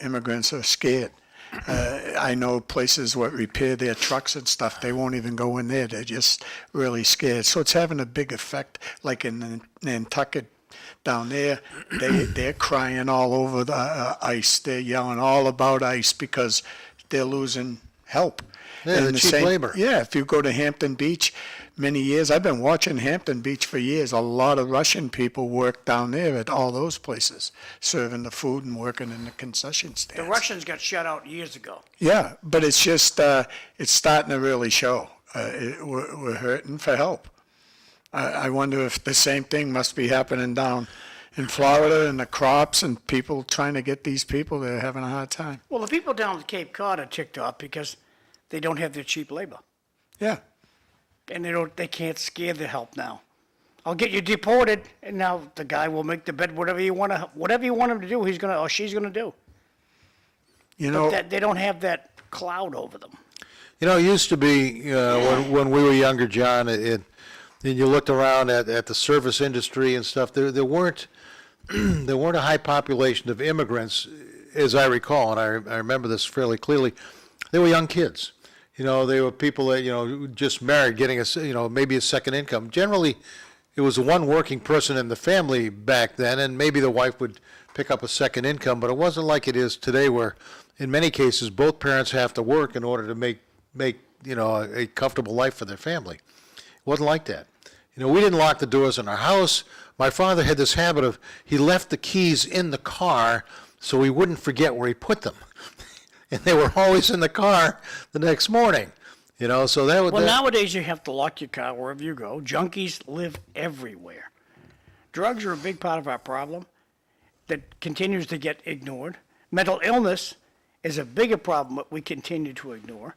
immigrants are scared. I know places what repair their trucks and stuff, they won't even go in there. They're just really scared. So it's having a big effect, like in Nantucket down there. They're crying all over the ice. They're yelling all about ice because they're losing help. Yeah, And the cheap labor. Yeah, if you go to Hampton Beach, many years, I've been watching Hampton Beach for years. A lot of Russian people work down there at all those places, serving the food and working in the concession stands. The Russians got shut out years ago. Yeah, but it's just, it's starting to really show. We're hurting for help. I wonder if the same thing must be happening down in Florida and the crops and people trying to get these people, they're having a hard time. Well, the people down at Cape Cod are ticked off because they don't have their cheap labor. Yeah. And they can't scare the help now. I'll get you deported, and now the guy will make the bed whatever you want him to do, he's gonna or she's gonna do. You know, But they don't have that cloud over them. it used to be when we were younger, John. And you looked around at the service industry and stuff. There weren't a high population of immigrants, as I recall, and I remember this fairly clearly. They were young kids. They were people that just married, getting maybe a second income. Generally, it was one working person in the family back then, and maybe the wife would pick up a second income. But it wasn't like it is today, where in many cases both parents have to work in order to make a comfortable life for their family. It wasn't like that. We didn't lock the doors in our house. My father had this habit of he left the keys in the car so he wouldn't forget where he put them. And they were always in the car the next morning, so that would. Well, nowadays you have to lock your car wherever you go. Junkies live everywhere. Drugs are a big part of our problem that continues to get ignored. Mental illness is a bigger problem that we continue to ignore.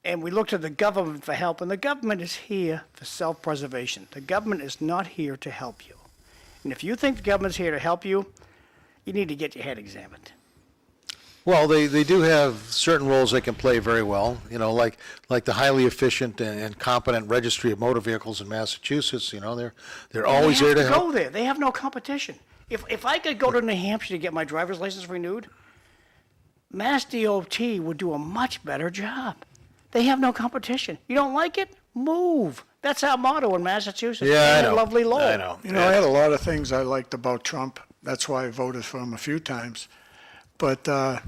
And we look to the government for help, and the government is here for self-preservation. The government is not here to help you. And if you think the government's here to help you, you need to get your head examined. Well, they do have certain roles they can play very well, like the highly efficient and competent registry of motor vehicles in Massachusetts. They're always there to They have to help. go there. They have no competition. If I could go to New Hampshire to get my driver's license renewed, Mass DOT would do a much better job. They have no competition. You don't like it? Move. That's our motto in Massachusetts. Yeah, I And know. Lovely Lowell. I know. You know, I had a lot of things I liked about Trump. That's why I voted for him a few times. But the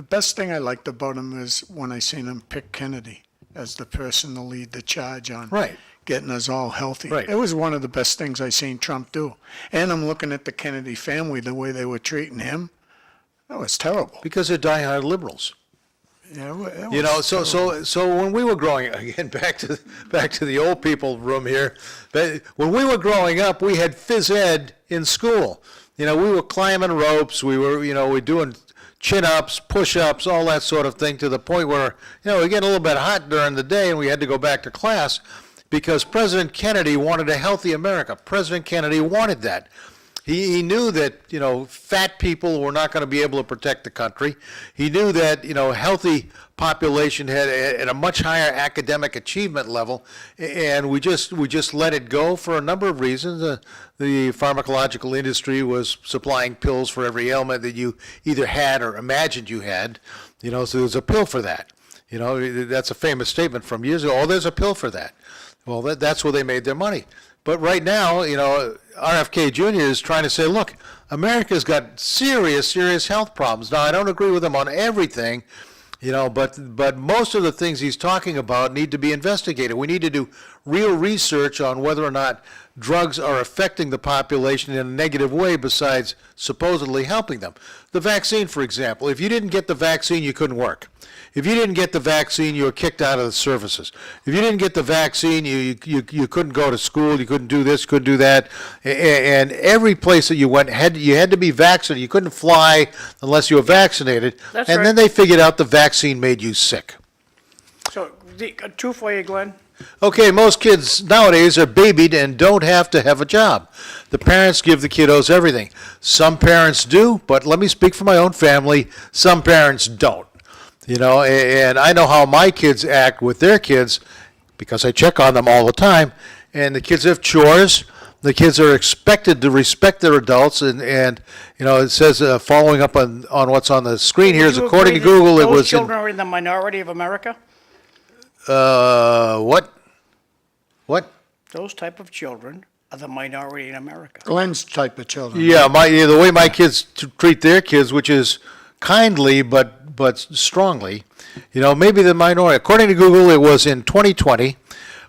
best thing I liked about him is when I seen him pick Kennedy as the person to lead the charge on Right. getting us all healthy. Right. It was one of the best things I seen Trump do. And I'm looking at the Kennedy family, the way they were treating him. That was terrible. Because they're diehard liberals. Yeah, it You know, was so terrible. when we were growing, again, back to the old people room here, but when we were growing up, we had phys ed in school. You know, we were climbing ropes, we're doing chin-ups, push-ups, all that sort of thing, to the point where, we get a little bit hot during the day and we had to go back to class because President Kennedy wanted a healthy America. President Kennedy wanted that. He knew that, fat people were not going to be able to protect the country. He knew that, healthy population had a much higher academic achievement level, and we just let it go for a number of reasons. The pharmacological industry was supplying pills for every ailment that you either had or imagined you had, so there's a pill for that. That's a famous statement from years ago. Oh, there's a pill for that. Well, that's where they made their money. But right now, RFK Jr. is trying to say, look, America's got serious health problems. Now, I don't agree with him on everything, but most of the things he's talking about need to be investigated. We need to do real research on whether or not drugs are affecting the population in a negative way besides supposedly helping them. The vaccine, for example, if you didn't get the vaccine, you couldn't work. If you didn't get the vaccine, you were kicked out of the services. If you didn't get the vaccine, you couldn't go to school, you couldn't do this, couldn't do that. And every place that you went, you had to be vaccinated. You couldn't fly unless you were vaccinated. That's and right. then they figured out the vaccine made you sick. So, true for you, Glenn. Okay, most kids nowadays are babied and don't have to have a job. The parents give the kiddos everything. Some parents do, but let me speak for my own family. Some parents don't. And I know how my kids act with their kids because I check on them all the time. And the kids have chores. The kids are expected to respect their adults. And it says, following up on what's on the screen here, is Would you according to agree that Google, it those was children are in the minority of America? what? Those type of children are the minority in America. Glenn's type of children. Yeah, the way my kids treat their kids, which is kindly but strongly, maybe the minority. According to Google, it was in 2020,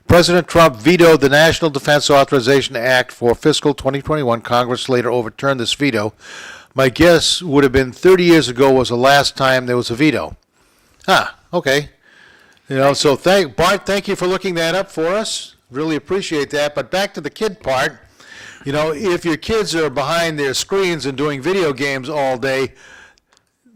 President Trump vetoed the National Defense Authorization Act for fiscal 2021. Congress later overturned this veto. My guess would have been 30 years ago was the last time there was a veto. Okay. So Bart, thank you for looking that up for us. Really appreciate that. But back to the kid part, if your kids are behind their screens and doing video games all day,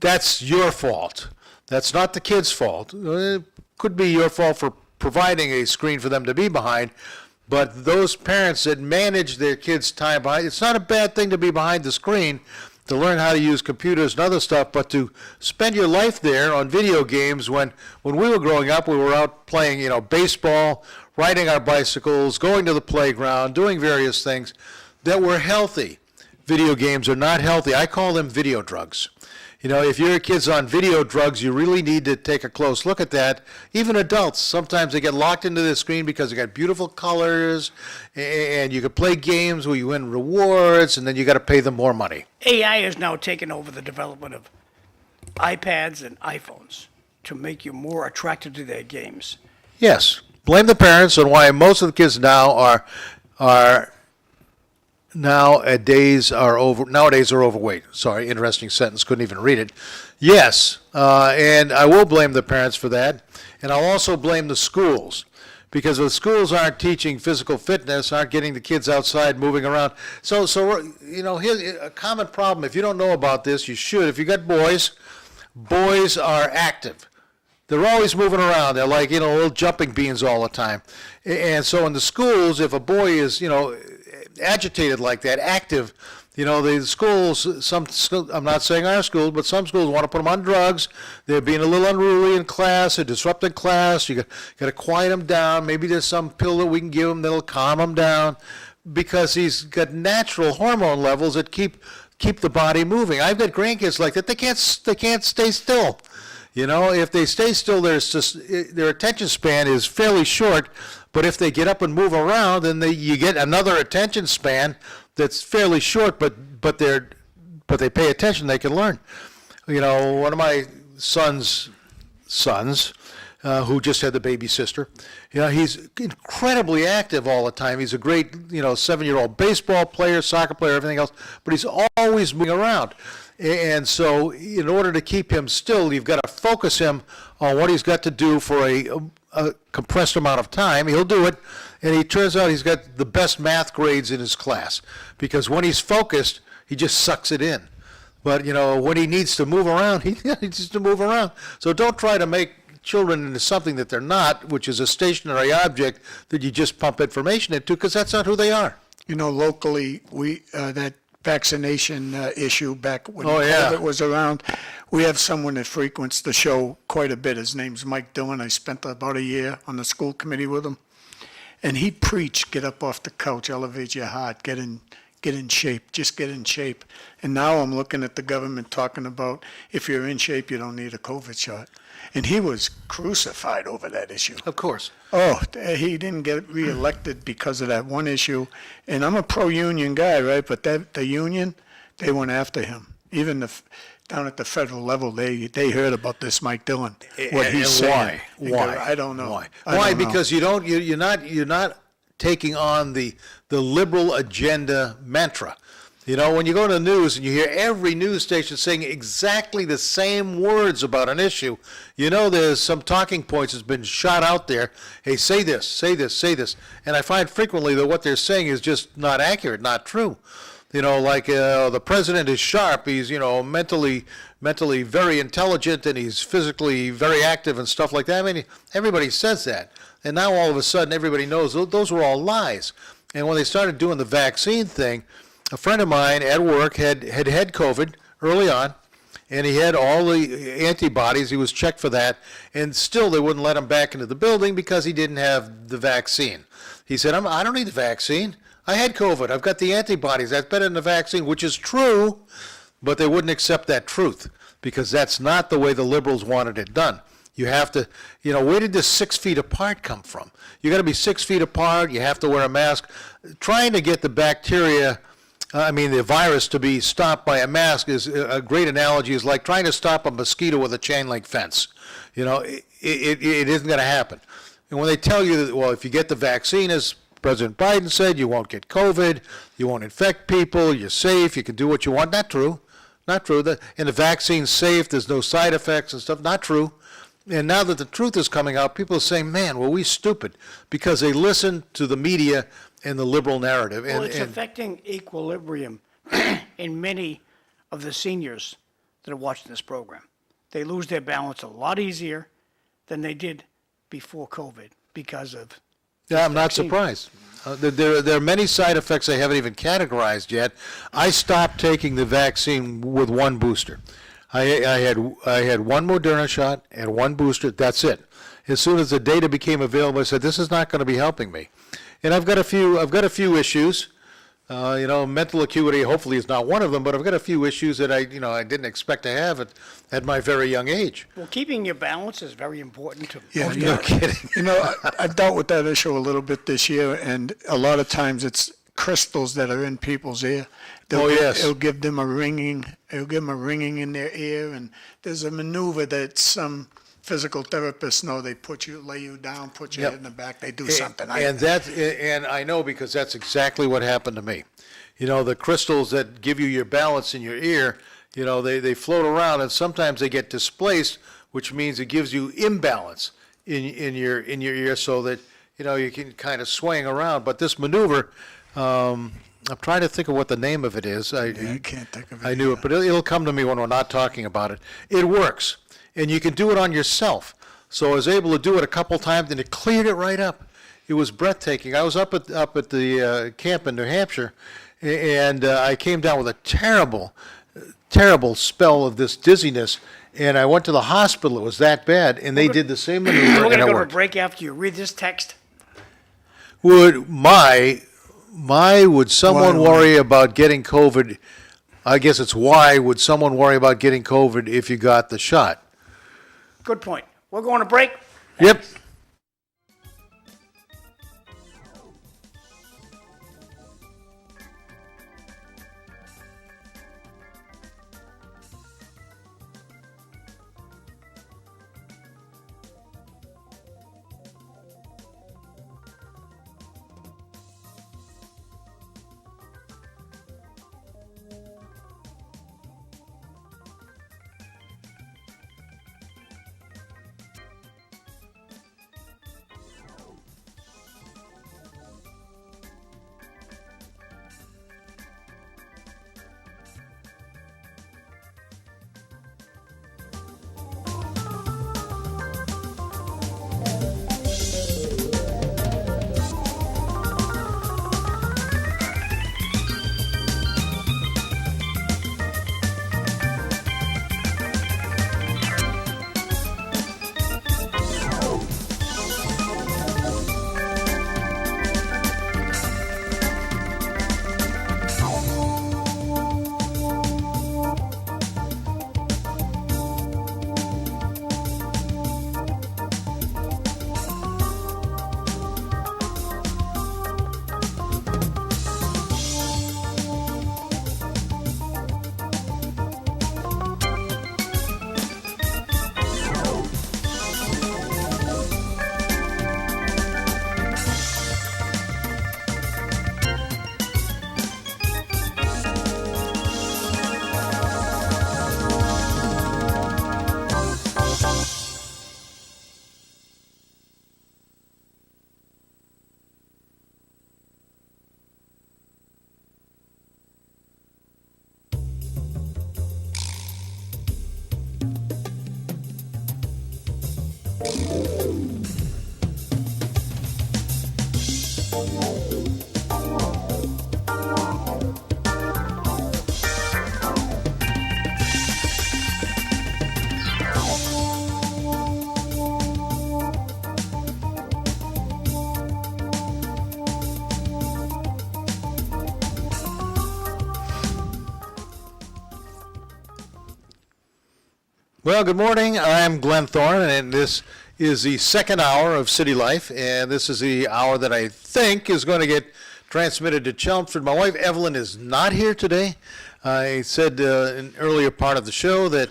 that's your fault. That's not the kid's fault. It could be your fault for providing a screen for them to be behind, but those parents that manage their kids' time behind, it's not a bad thing to be behind the screen, to learn how to use computers and other stuff, but to spend your life there on video games. When we were growing up, we were out playing, baseball, riding our bicycles, going to the playground, doing various things that were healthy. Video games are not healthy. I call them video drugs. If your kid's on video drugs, you really need to take a close look at that. Even adults, sometimes they get locked into the screen because they got beautiful colors, and you can play games where you win rewards, and then you got to pay them more money. AI has now taken over the development of iPads and iPhones to make you more attracted to their games. Yes, blame the parents on why most of the kids now nowadays are overweight. Sorry, interesting sentence, couldn't even read it. Yes, and I will blame the parents for that, and I'll also blame the schools, because the schools aren't teaching physical fitness, aren't getting the kids outside moving around. So here's a common problem. If you don't know about this, you should. If you got boys are active. They're always moving around. They're like, little jumping beans all the time. And so in the schools, if a boy is, agitated like that, active, the schools, I'm not saying our schools, but some schools want to put them on drugs. They're being a little unruly in class. They're disrupting class. You got to quiet them down. Maybe there's some pill that we can give him that'll calm him down, because he's got natural hormone levels that keep keep the body moving. I've got grandkids like that. They can't stay still. You know, if they stay still, their attention span is fairly short. But if they get up and move around, then you get another attention span that's fairly short. But they pay attention. They can learn. You know, one of my son's who just had the baby sister. You know, he's incredibly active all the time. He's a great, 7-year-old baseball player, soccer player, everything else, but he's always moving around. And so in order to keep him still, you've got to focus him on what he's got to do for a compressed amount of time. He'll do it, and it turns out he's got the best math grades in his class, because when he's focused, he just sucks it in. But, when he needs to move around, he needs to move around. So don't try to make children into something that they're not, which is a stationary object that you just pump information into, because that's not who they are. Locally, we that vaccination issue back when Oh, yeah. COVID was around, we have someone that frequents the show quite a bit. His name's Mike Dillon. I spent about a year on the school committee with him, and he preached, get up off the couch, elevate your heart, get in shape, just get in shape. And now I'm looking at the government talking about if you're in shape, you don't need a COVID shot. And he was crucified over that issue. Of course. Oh, he didn't get reelected because of that one issue. And I'm a pro-union guy, right? But the union, they went after him. Even down at the federal level, they heard about this Mike Dillon. What he's saying. Why? I don't know. Why? I Why? don't know. Because you're not taking on the liberal agenda mantra. When you go to the news and you hear every news station saying exactly the same words about an issue, there's some talking points that's been shot out there. Hey, say this, say this, say this. And I find frequently that what they're saying is just not accurate, not true. Like the president is sharp. He's, mentally very intelligent, and he's physically very active and stuff like that. I mean, everybody says that. And now all of a sudden everybody knows those were all lies. And when they started doing the vaccine thing, a friend of mine at work had COVID early on, and he had all the antibodies. He was checked for that, and still they wouldn't let him back into the building because he didn't have the vaccine. He said, I don't need the vaccine. I had COVID. I've got the antibodies. That's better than the vaccine, which is true, but they wouldn't accept that truth because that's not the way the liberals wanted it done. You have to, where did this 6 feet apart come from? You got to be 6 feet apart. You have to wear a mask. Trying to get the the virus to be stopped by a mask is a great analogy. Is like trying to stop a mosquito with a chain link fence. It isn't going to happen. And when they tell you that, well, if you get the vaccine, as President Biden said, you won't get COVID, you won't infect people, you're safe, you can do what you want. Not true. Not true. And the vaccine's safe, there's no side effects and stuff. Not true. And now that the truth is coming out, people are saying, man, were we stupid? Because they listen to the media and the liberal narrative. Well, it's affecting equilibrium in many of the seniors that are watching this program. They lose their balance a lot easier than they did before COVID because of Yeah, I'm not vaccine. surprised. There are many side effects I haven't even categorized yet. I stopped taking the vaccine with one booster. I had one Moderna shot and one booster. That's it. As soon as the data became available, I said, this is not going to be helping me. And I've got a few issues. Mental acuity hopefully is not one of them, but I've got a few issues that I didn't expect to have at my very young age. Well, keeping your balance is very important to Yeah, most No kidding. I dealt with that issue a little bit this year, and a lot of times it's crystals that are in people's ear. Yes. It'll give them a ringing. It'll give them a ringing in their ear, and there's a maneuver that some physical therapists know. They lay you down, put your Yep. head in the back. They do something. And I know because that's exactly what happened to me. The crystals that give you your balance in your ear, they float around, and sometimes they get displaced, which means it gives you imbalance in your ear, so that you can kind of swing around. But this maneuver, I'm trying to think of what the name of it is. I can't think of it. I knew it, but it'll come to me when we're not talking about it. It works, and you can do it on yourself. So I was able to do it a couple times, and it cleared it right up. It was breathtaking. I was up at the camp in New Hampshire, and I came down with a terrible spell of this dizziness, and I went to the hospital. It was that bad, and they did the same maneuver, We're and going to it go to a worked. break after you read this text. Would someone Why? worry about getting COVID I guess it's why would someone worry about getting COVID if you got the shot? Good point. We're going to break. Yep. Well, good morning. I'm Glenn Thoren, and this is the second hour of City Life, and this is the hour that I think is going to get transmitted to Chelmsford. My wife, Evelyn, is not here today. I said in an earlier part of the show that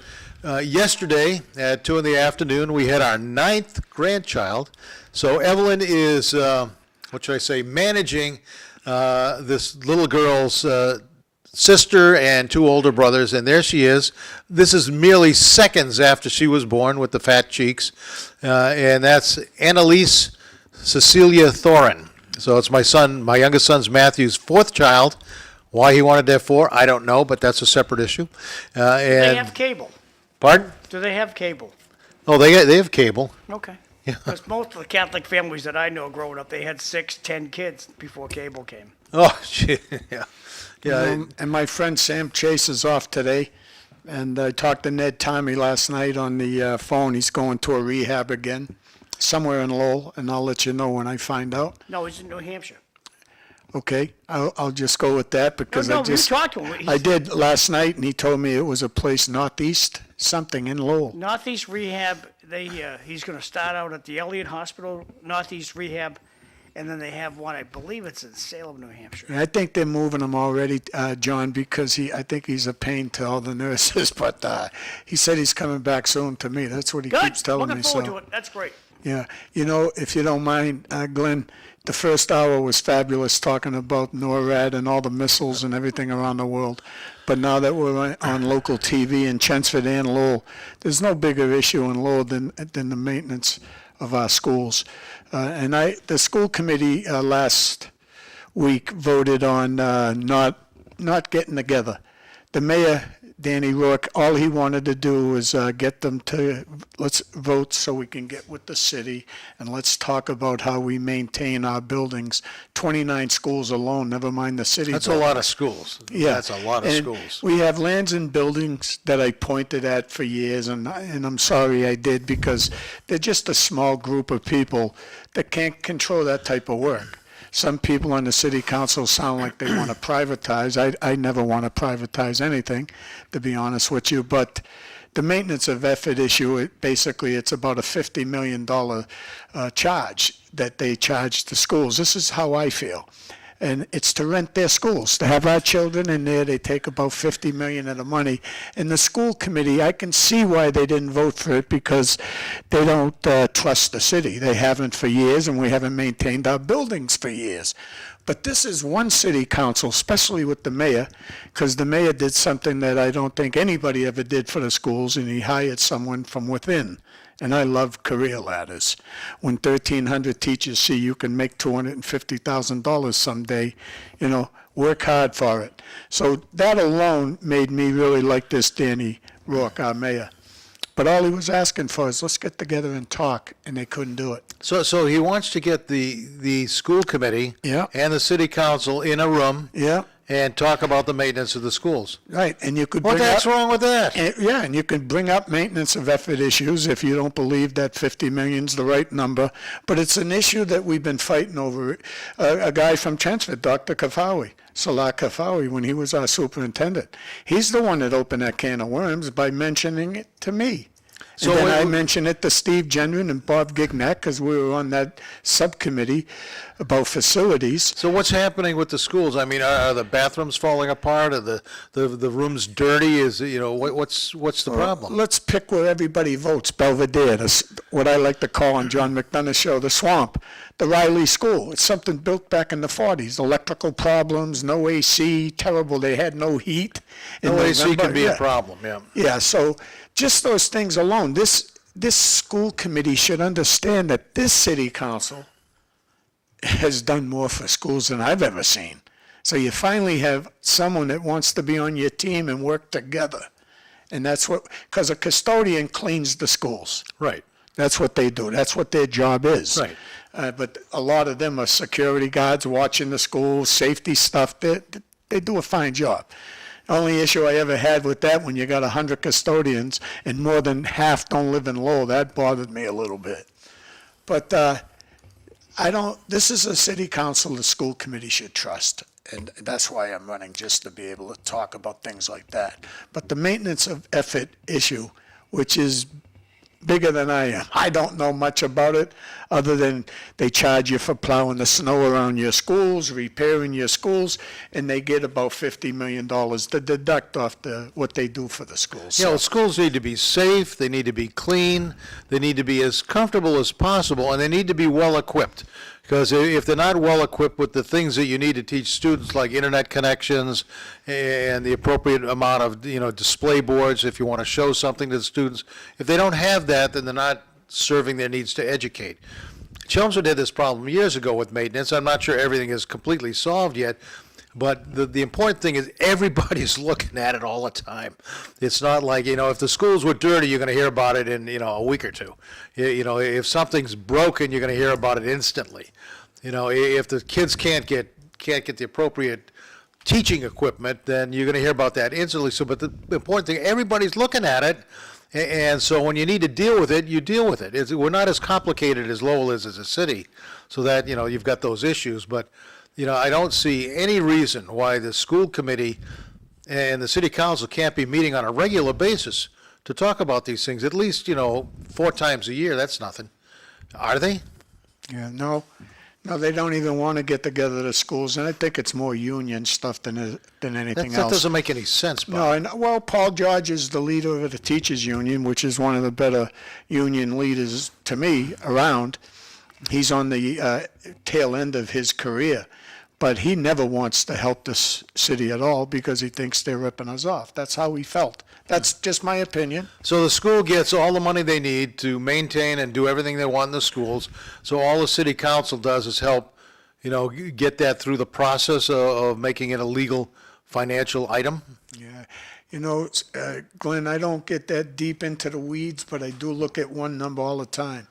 yesterday at 2 in the afternoon, we had our 9th grandchild. So Evelyn is, what should I say, managing this little girl's sister and 2 older brothers, and there she is. This is merely seconds after she was born with the fat cheeks, and that's Annalise Cecilia Thoren. So it's my youngest son's Matthew's 4th child. Why he wanted that 4, I don't know, but that's a separate issue. Do they have cable? Pardon? Do they have cable? Oh, they have cable. Okay. Because most of the Catholic families that I know growing up, they had 6, 10 kids before cable came. Oh, shit, yeah. Yeah, And my friend Sam Chase is off today, and I talked to Ned Tommy last night on the phone. He's going to a rehab again, somewhere in Lowell, and I'll let you know when I find out. No, he's in New Hampshire. Okay, I'll just go with that because No, I just you talked to him. I did last night, and he told me it was a place northeast, something in Lowell. Northeast Rehab, he's going to start out at the Elliott Hospital, Northeast Rehab, and then they have one, I believe it's in Salem, New Hampshire. And I think they're moving him already, John, because I think he's a pain to all the nurses. But he said he's coming back soon to me. That's what he Good. keeps telling Looking me. forward So to it. That's great. yeah, if you don't mind, Glenn, the first hour was fabulous talking about NORAD and all the missiles and everything around the world. But now that we're on local TV in Chelmsford and Lowell, there's no bigger issue in Lowell than the maintenance of our schools. And the school committee last week voted on not getting together. The mayor, Danny Rourke, all he wanted to do was get them to, let's vote so we can get with the city, and let's talk about how we maintain our buildings. 29 schools alone, never mind the city. that's a lot of schools. Yeah. That's a lot of And schools. we have lands and buildings that I pointed at for years, and I'm sorry I did, because they're just a small group of people that can't control that type of work. some people on the city council sound like they want to privatize. I never want to privatize anything, to be honest with you, but the maintenance of effort issue, it's about a $50 million charge that they charge the schools. This is how I feel. And it's to rent their schools. To have our children in there, they take about $50 million of the money. And the school committee, I can see why they didn't vote for it, because they don't trust the city. They haven't for years, and we haven't maintained our buildings for years. But this is one city council, especially with the mayor, because the mayor did something that I don't think anybody ever did for the schools, and he hired someone from within. And I love career ladders. When 1,300 teachers see you can make $250,000 someday, work hard for it. So that alone made me really like this Danny Rourke, our mayor. But all he was asking for is, let's get together and talk, and they couldn't do it. So he wants to get the school committee Yeah. and the city council in a room Yeah, and talk about the maintenance of the schools. right. And you could What the bring heck's up, wrong with that? and you can bring up maintenance of effort issues if you don't believe that 50 million's the right number. But it's an issue that we've been fighting over. A guy from Chelmsford, Dr. Kafawi, Salah Kafawi, when he was our superintendent, he's the one that opened that can of worms by mentioning it to me. So And then wait- I mentioned it to Steve Gendron and Bob Gignac, because we were on that subcommittee about facilities. So what's happening with the schools? I mean, are the bathrooms falling apart? Are the rooms dirty? What's the problem? Let's pick where everybody votes. Belvedere, what I like to call on John McDonough show, the swamp. The Riley School, it's something built back in the 40s. Electrical problems, no AC, terrible. They had no heat. in No AC November. can be Yeah. a problem, yeah. Yeah, so just those things alone, this school committee should understand that this city council has done more for schools than I've ever seen. So you finally have someone that wants to be on your team and work together. And that's what, because a custodian cleans the schools. Right. That's what they do. That's what their job is. Right. But a lot of them are security guards watching the schools, safety stuff. They do a fine job. Only issue I ever had with that, when you got 100 custodians and more than half don't live in Lowell, that bothered me a little bit. But this is a city council the school committee should trust. And that's why I'm running, just to be able to talk about things like that. But the maintenance of effort issue, which is bigger than I am. I don't know much about it, other than they charge you for plowing the snow around your schools, repairing your schools, and they get about $50 million to deduct off what they do for the schools. You know, schools need to be safe, they need to be clean, they need to be as comfortable as possible, and they need to be well-equipped. Because if they're not well-equipped with the things that you need to teach students, like internet connections and the appropriate amount of, display boards, if you want to show something to the students, if they don't have that, then they're not serving their needs to educate. Chelmsford had this problem years ago with maintenance. I'm not sure everything is completely solved yet, but the important thing is everybody's looking at it all the time. It's not like, if the schools were dirty, you're going to hear about it in, a week or two. If something's broken, you're going to hear about it instantly. If the kids can't get the appropriate teaching equipment, then you're going to hear about that instantly. So, but the important thing, everybody's looking at it, and so when you need to deal with it, you deal with it. We're not as complicated as Lowell is as a city, so that, you've got those issues, but I don't see any reason why the school committee and the city council can't be meeting on a regular basis to talk about these things, at least, 4 times a year. That's nothing. Are they? Yeah, no, they don't even want to get together, the schools, and I think it's more union stuff than anything That else. doesn't make any sense, Bob. No, and Paul George is the leader of the teachers union, which is one of the better union leaders to me around. He's on the tail end of his career, but he never wants to help this city at all because he thinks they're ripping us off. That's how he felt. That's just my opinion. So the school gets all the money they need to maintain and do everything they want in the schools. So all the city council does is help, get that through the process of making it a legal financial item. Yeah. Glenn, I don't get that deep into the weeds, but I do look at one number all the time.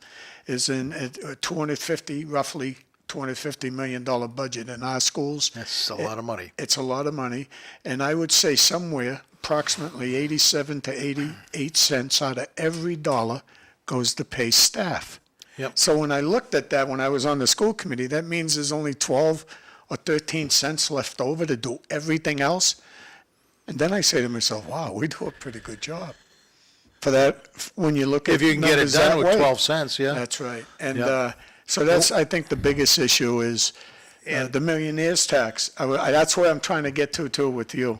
Is in roughly $250 million budget in our schools. That's a lot of money. It's a lot of money. And I would say somewhere approximately 87 to 88 cents out of every dollar goes to pay staff. Yep. So when I looked at that, when I was on the school committee, that means there's only 12 or 13 cents left over to do everything else. And then I say to myself, wow, we do a pretty good job for that when you look at If you can get it numbers done that with way. 12 cents, yeah. That's right. And Yep. so that's, I think, the biggest issue is the millionaire's tax. That's where I'm trying to get to, too, with you.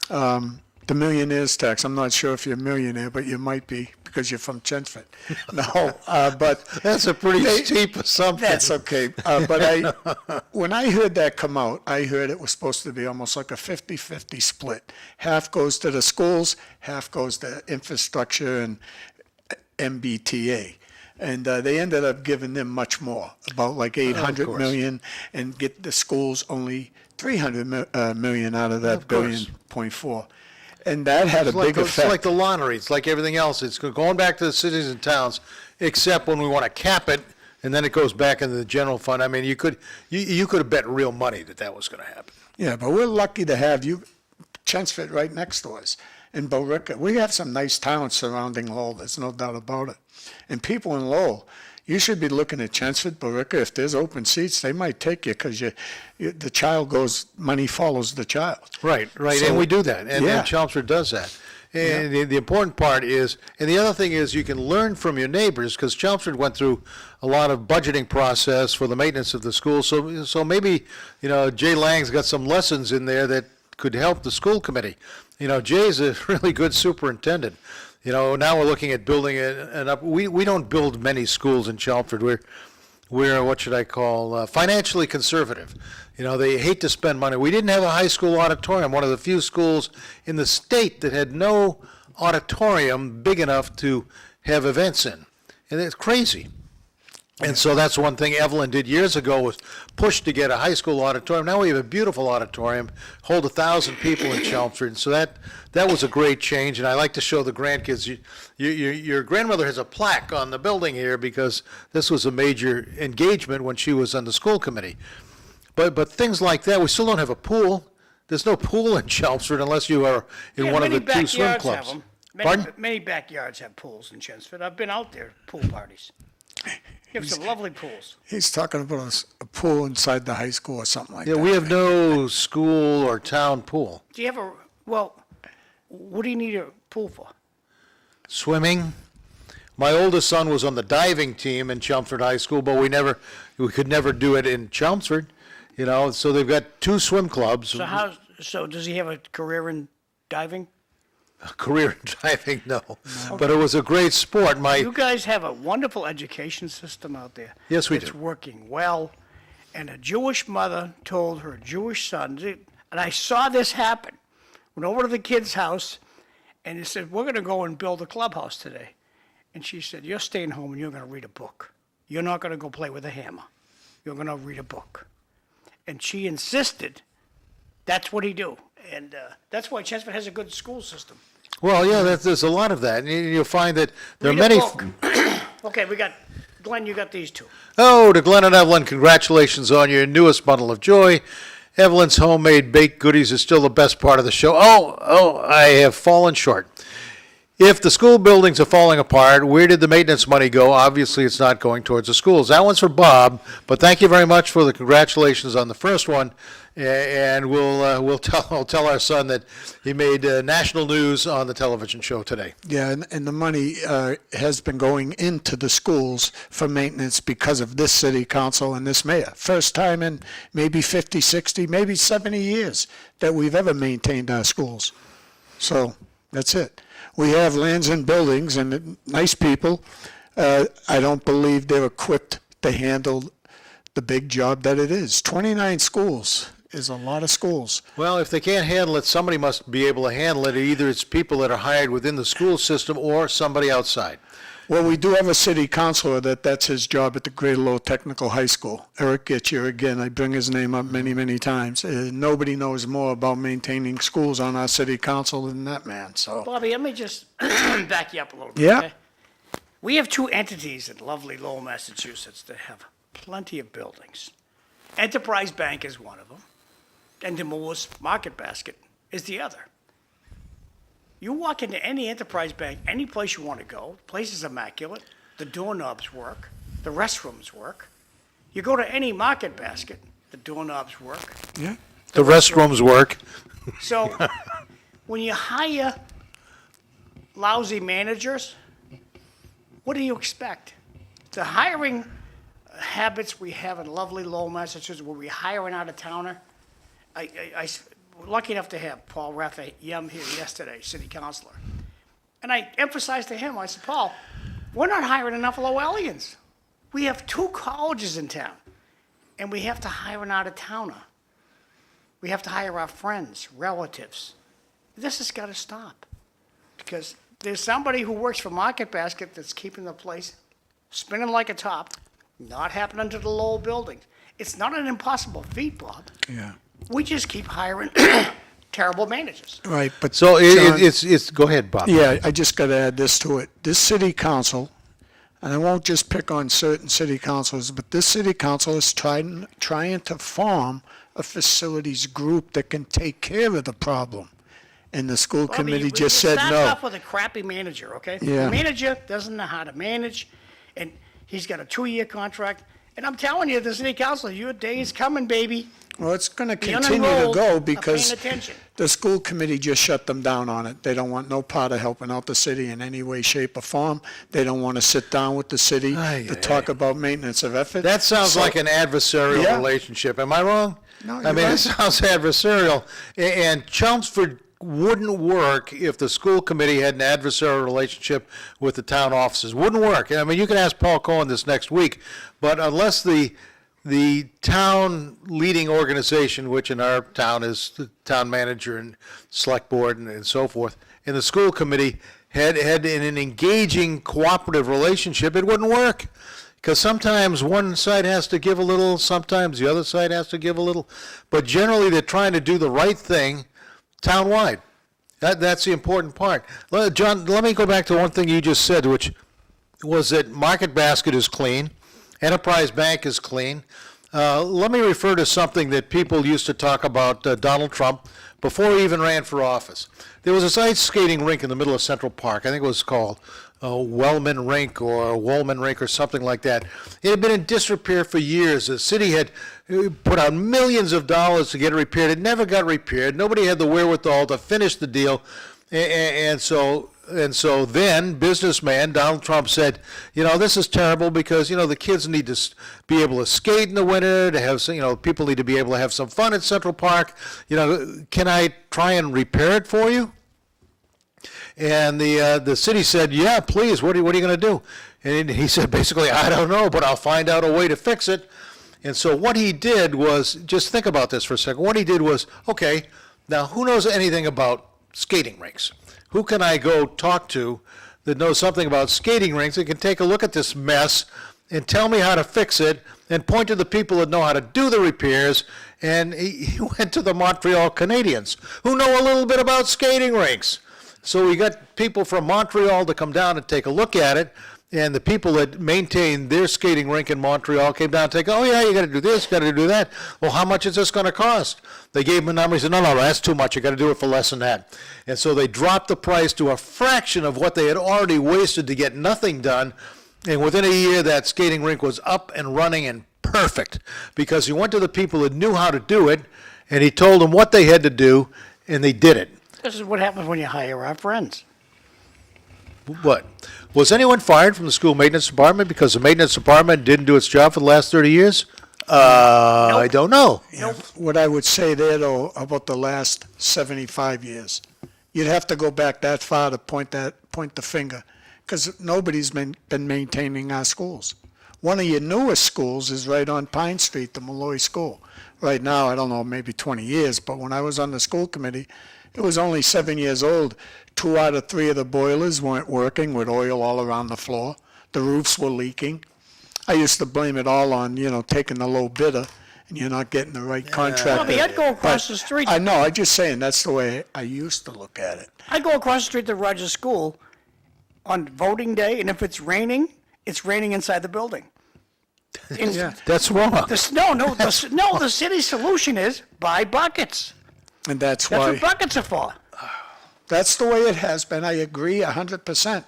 The millionaire's tax. I'm not sure if you're a millionaire, but you might be because you're from Chelmsford. No, but That's a pretty steep assumption. that's okay. When I heard that come out, I heard it was supposed to be almost like a 50-50 split. Half goes to the schools, half goes to infrastructure and MBTA. And they ended up giving them much more, about like 800 course. million, and get the schools only 300 million out of that Of course. billion point four. And that had a It's like, big it's effect. like the lottery. It's like everything else. It's going back to the cities and towns, except when we want to cap it, and then it goes back into the general fund. I mean, you could have bet real money that was going to happen. Yeah, but we're lucky to have you, Chelmsford right next to us, and Billerica. We have some nice towns surrounding Lowell, there's no doubt about it. And people in Lowell, you should be looking at Chelmsford, Billerica. If there's open seats, they might take you because the child goes, money follows the child. Right, So- and we do that, and Yeah. Chelmsford does that. And the important part is, and the other thing is, you can learn from your neighbors, because Chelmsford went through a lot of budgeting process for the maintenance of the school. So maybe, Jay Lang's got some lessons in there that could help the school committee. Jay's a really good superintendent. Now we're looking at building an up. We don't build many schools in Chelmsford. We're what should I call financially conservative. They hate to spend money. We didn't have a high school auditorium. One of the few schools in the state that had no auditorium big enough to have events in, and it's crazy. And so that's one thing Evelyn did years ago, was push to get a high school auditorium. Now we have a beautiful auditorium, hold 1,000 people in Chelmsford. So that was a great change, and I like to show the grandkids. Your grandmother has a plaque on the building here because this was a major engagement when she was on the school committee. But things like that, we still don't have a pool. There's no pool in Chelmsford unless you are in Yeah, one of many the two swim backyards have clubs. 'em. Pardon? Many backyards have pools in Chelmsford. I've been out there, pool parties. You have some lovely pools. He's talking about a pool inside the high school or something like Yeah, that. we have no school or town pool. Do you have what do you need a pool for? Swimming. My oldest son was on the diving team in Chelmsford High School, but we could never do it in Chelmsford. So they've got two swim clubs. So does he have a career in diving? A career in diving, no. But it was a great sport. You guys have a wonderful education system out there. Yes, we It's do. working well. And a Jewish mother told her Jewish son, and I saw this happen. Went over to the kid's house, and he said, "We're going to go and build a clubhouse today." And she said, "You're staying home and you're going to read a book. You're not going to go play with a hammer. You're going to read a book." And she insisted that's what he do. And that's why Chelmsford has a good school system. Well, yeah, there's a lot of that. And you'll find that there are Read a many. book. Okay, Glenn, you got these two. Oh, to Glenn and Evelyn, congratulations on your newest bundle of joy. Evelyn's homemade baked goodies is still the best part of the show. Oh, I have fallen short. If the school buildings are falling apart, where did the maintenance money go? Obviously, it's not going towards the schools. That one's for Bob, but thank you very much for the congratulations on the first one. And we'll tell our son that he made national news on the television show today. Yeah, and the money has been going into the schools for maintenance because of this city council and this mayor. First time in maybe 50, 60, maybe 70 years that we've ever maintained our schools. So that's it. We have lands and buildings and nice people. I don't believe they're equipped to handle the big job that it is. 29 schools is a lot of schools. Well, if they can't handle it, somebody must be able to handle it. Either it's people that are hired within the school system or somebody outside. Well, we do have a city councilor that's his job at the Greater Lowell Technical High School. Eric Getcher, again, I bring his name up many, many times. Nobody knows more about maintaining schools on our city council than that man, so. Bobby, let me just back you up a little bit. Yeah. Okay? We have two entities in lovely Lowell, Massachusetts that have plenty of buildings. Enterprise Bank is one of them, and the Moore's Market Basket is the other. You walk into any Enterprise Bank, any place you want to go, the place is immaculate, the doorknobs work, the restrooms work. You go to any market basket, the doorknobs work. Yeah. The restrooms work. So when you hire lousy managers, what do you expect? The hiring habits we have in lovely Lowell, Massachusetts, where we hire an out-of-towner. We're lucky enough to have Paul Rafa-Yem here yesterday, city councilor. And I emphasized to him, I said, Paul, we're not hiring enough Lowellians. We have 2 colleges in town, and we have to hire an out-of-towner. We have to hire our friends, relatives. This has got to stop, because there's somebody who works for Market Basket that's keeping the place spinning like a top, not happening to the Lowell buildings. It's not an impossible feat, Bob. Yeah. We just keep hiring terrible managers. Right, but. So John, it's, go ahead, Bob. Yeah, I just got to add this to it. This city council, and I won't just pick on certain city councilors, but this city council is trying to form a facilities group that can take care of the problem. And the school committee just said It starts no. off with a crappy manager, okay? Yeah. The manager doesn't know how to manage, and he's got a 2-year contract. And I'm telling you, the city council, your day is coming, baby. Well, it's going to The continue to unenrolled go are because paying attention. the school committee just shut them down on it. They don't want no part of helping out the city in any way, shape, or form. They don't want to sit down with the city to talk about maintenance of effort. That sounds So- like an adversarial Yeah. relationship. Am I wrong? No, I you're mean, right. it sounds adversarial. And Chelmsford wouldn't work if the school committee had an adversarial relationship with the town offices. Wouldn't work. I mean, you can ask Paul Cohen this next week, but unless the town leading organization, which in our town is the town manager and select board and so forth, and the school committee had an engaging cooperative relationship, it wouldn't work. Because sometimes one side has to give a little, sometimes the other side has to give a little, but generally they're trying to do the right thing townwide. That's the important part. John, let me go back to one thing you just said, which was that Market Basket is clean, Enterprise Bank is clean. Let me refer to something that people used to talk about Donald Trump before he even ran for office. There was this ice skating rink in the middle of Central Park. I think it was called Wellman Rink or Woolman Rink or something like that. It had been in disrepair for years. The city had put out millions of dollars to get it repaired. It never got repaired. Nobody had the wherewithal to finish the deal. And so then businessman Donald Trump said, this is terrible because, the kids need to be able to skate in the winter, to have some, people need to be able to have some fun at Central Park. Can I try and repair it for you? And the city said, yeah, please, what are you going to do? And he said, basically, I don't know, but I'll find out a way to fix it. And so what he did was, just think about this for a second. What he did was, okay, now who knows anything about skating rinks? Who can I go talk to that knows something about skating rinks and can take a look at this mess and tell me how to fix it and point to the people that know how to do the repairs? And he went to the Montreal Canadiens, who know a little bit about skating rinks. So we got people from Montreal to come down and take a look at it, and the people that maintain their skating rink in Montreal came down and take, oh yeah, you got to do this, got to do that. Well, how much is this going to cost? They gave him a number. He said, no, that's too much. You got to do it for less than that. And so they dropped the price to a fraction of what they had already wasted to get nothing done. And within a year, that skating rink was up and running and perfect because he went to the people that knew how to do it, and he told them what they had to do, and they did it. This is what happens when you hire our friends. What? Was anyone fired from the school maintenance department because the maintenance department didn't do its job for the last 30 years? I don't know. Yeah, what I would say there, though, about the last 75 years, you'd have to go back that far to point the finger, because nobody's been maintaining our schools. One of your newest schools is right on Pine Street, the Malloy School. Right now, I don't know, maybe 20 years, but when I was on the school committee, it was only 7 years old. 2 out of 3 of the boilers weren't working with oil all around the floor. The roofs were leaking. I used to blame it all on, taking the low bidder, and you're not getting the right contractor. Bobby, I'd go across the street. I know, I'm just saying, that's the way I used to look at it. I'd go across the street to Rogers School on voting day, and if it's raining inside the building. Yeah. That's wrong. The city's solution is buy buckets. And that's That's why, what buckets are for. that's the way it has been. I agree 100%.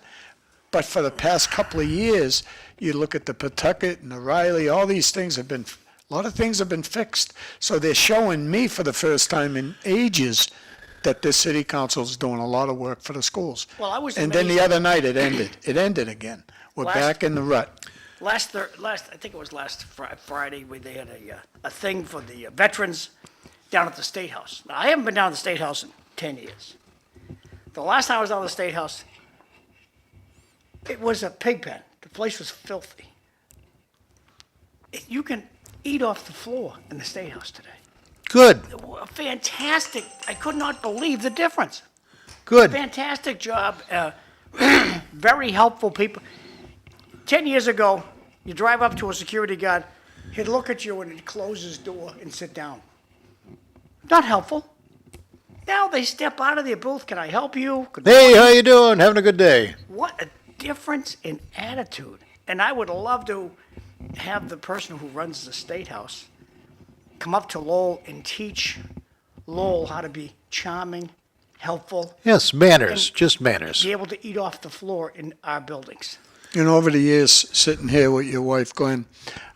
But for the past couple of years, You look at the Pawtucket and the Riley, all these things have been, a lot of things have been fixed. So they're showing me for the first time in ages that this city council is doing a lot of work for the schools. Well, I was And then the amazed. other night it ended. It ended again. We're Last- back in the rut. I think it was last Friday, where they had a thing for the veterans down at the State House. Now, I haven't been down to the State House in 10 years. The last time I was down to the State House, it was a pig pen. The place was filthy. You can eat off the floor in the State House today. Good, Fantastic. I could not believe the difference. good. Fantastic job. Very helpful people. 10 years ago, you drive up to a security guard, he'd look at you and he'd close his door and sit down. Not helpful. Now they step out of their booth. Can I help you? Hey, how you doing? Having a good day? What a difference in attitude. And I would love to have the person who runs the State House come up to Lowell and teach Lowell how to be charming, helpful, Yes, manners, just manners. be able to eat off the floor in our buildings. You know, over the years, sitting here with your wife, Glenn,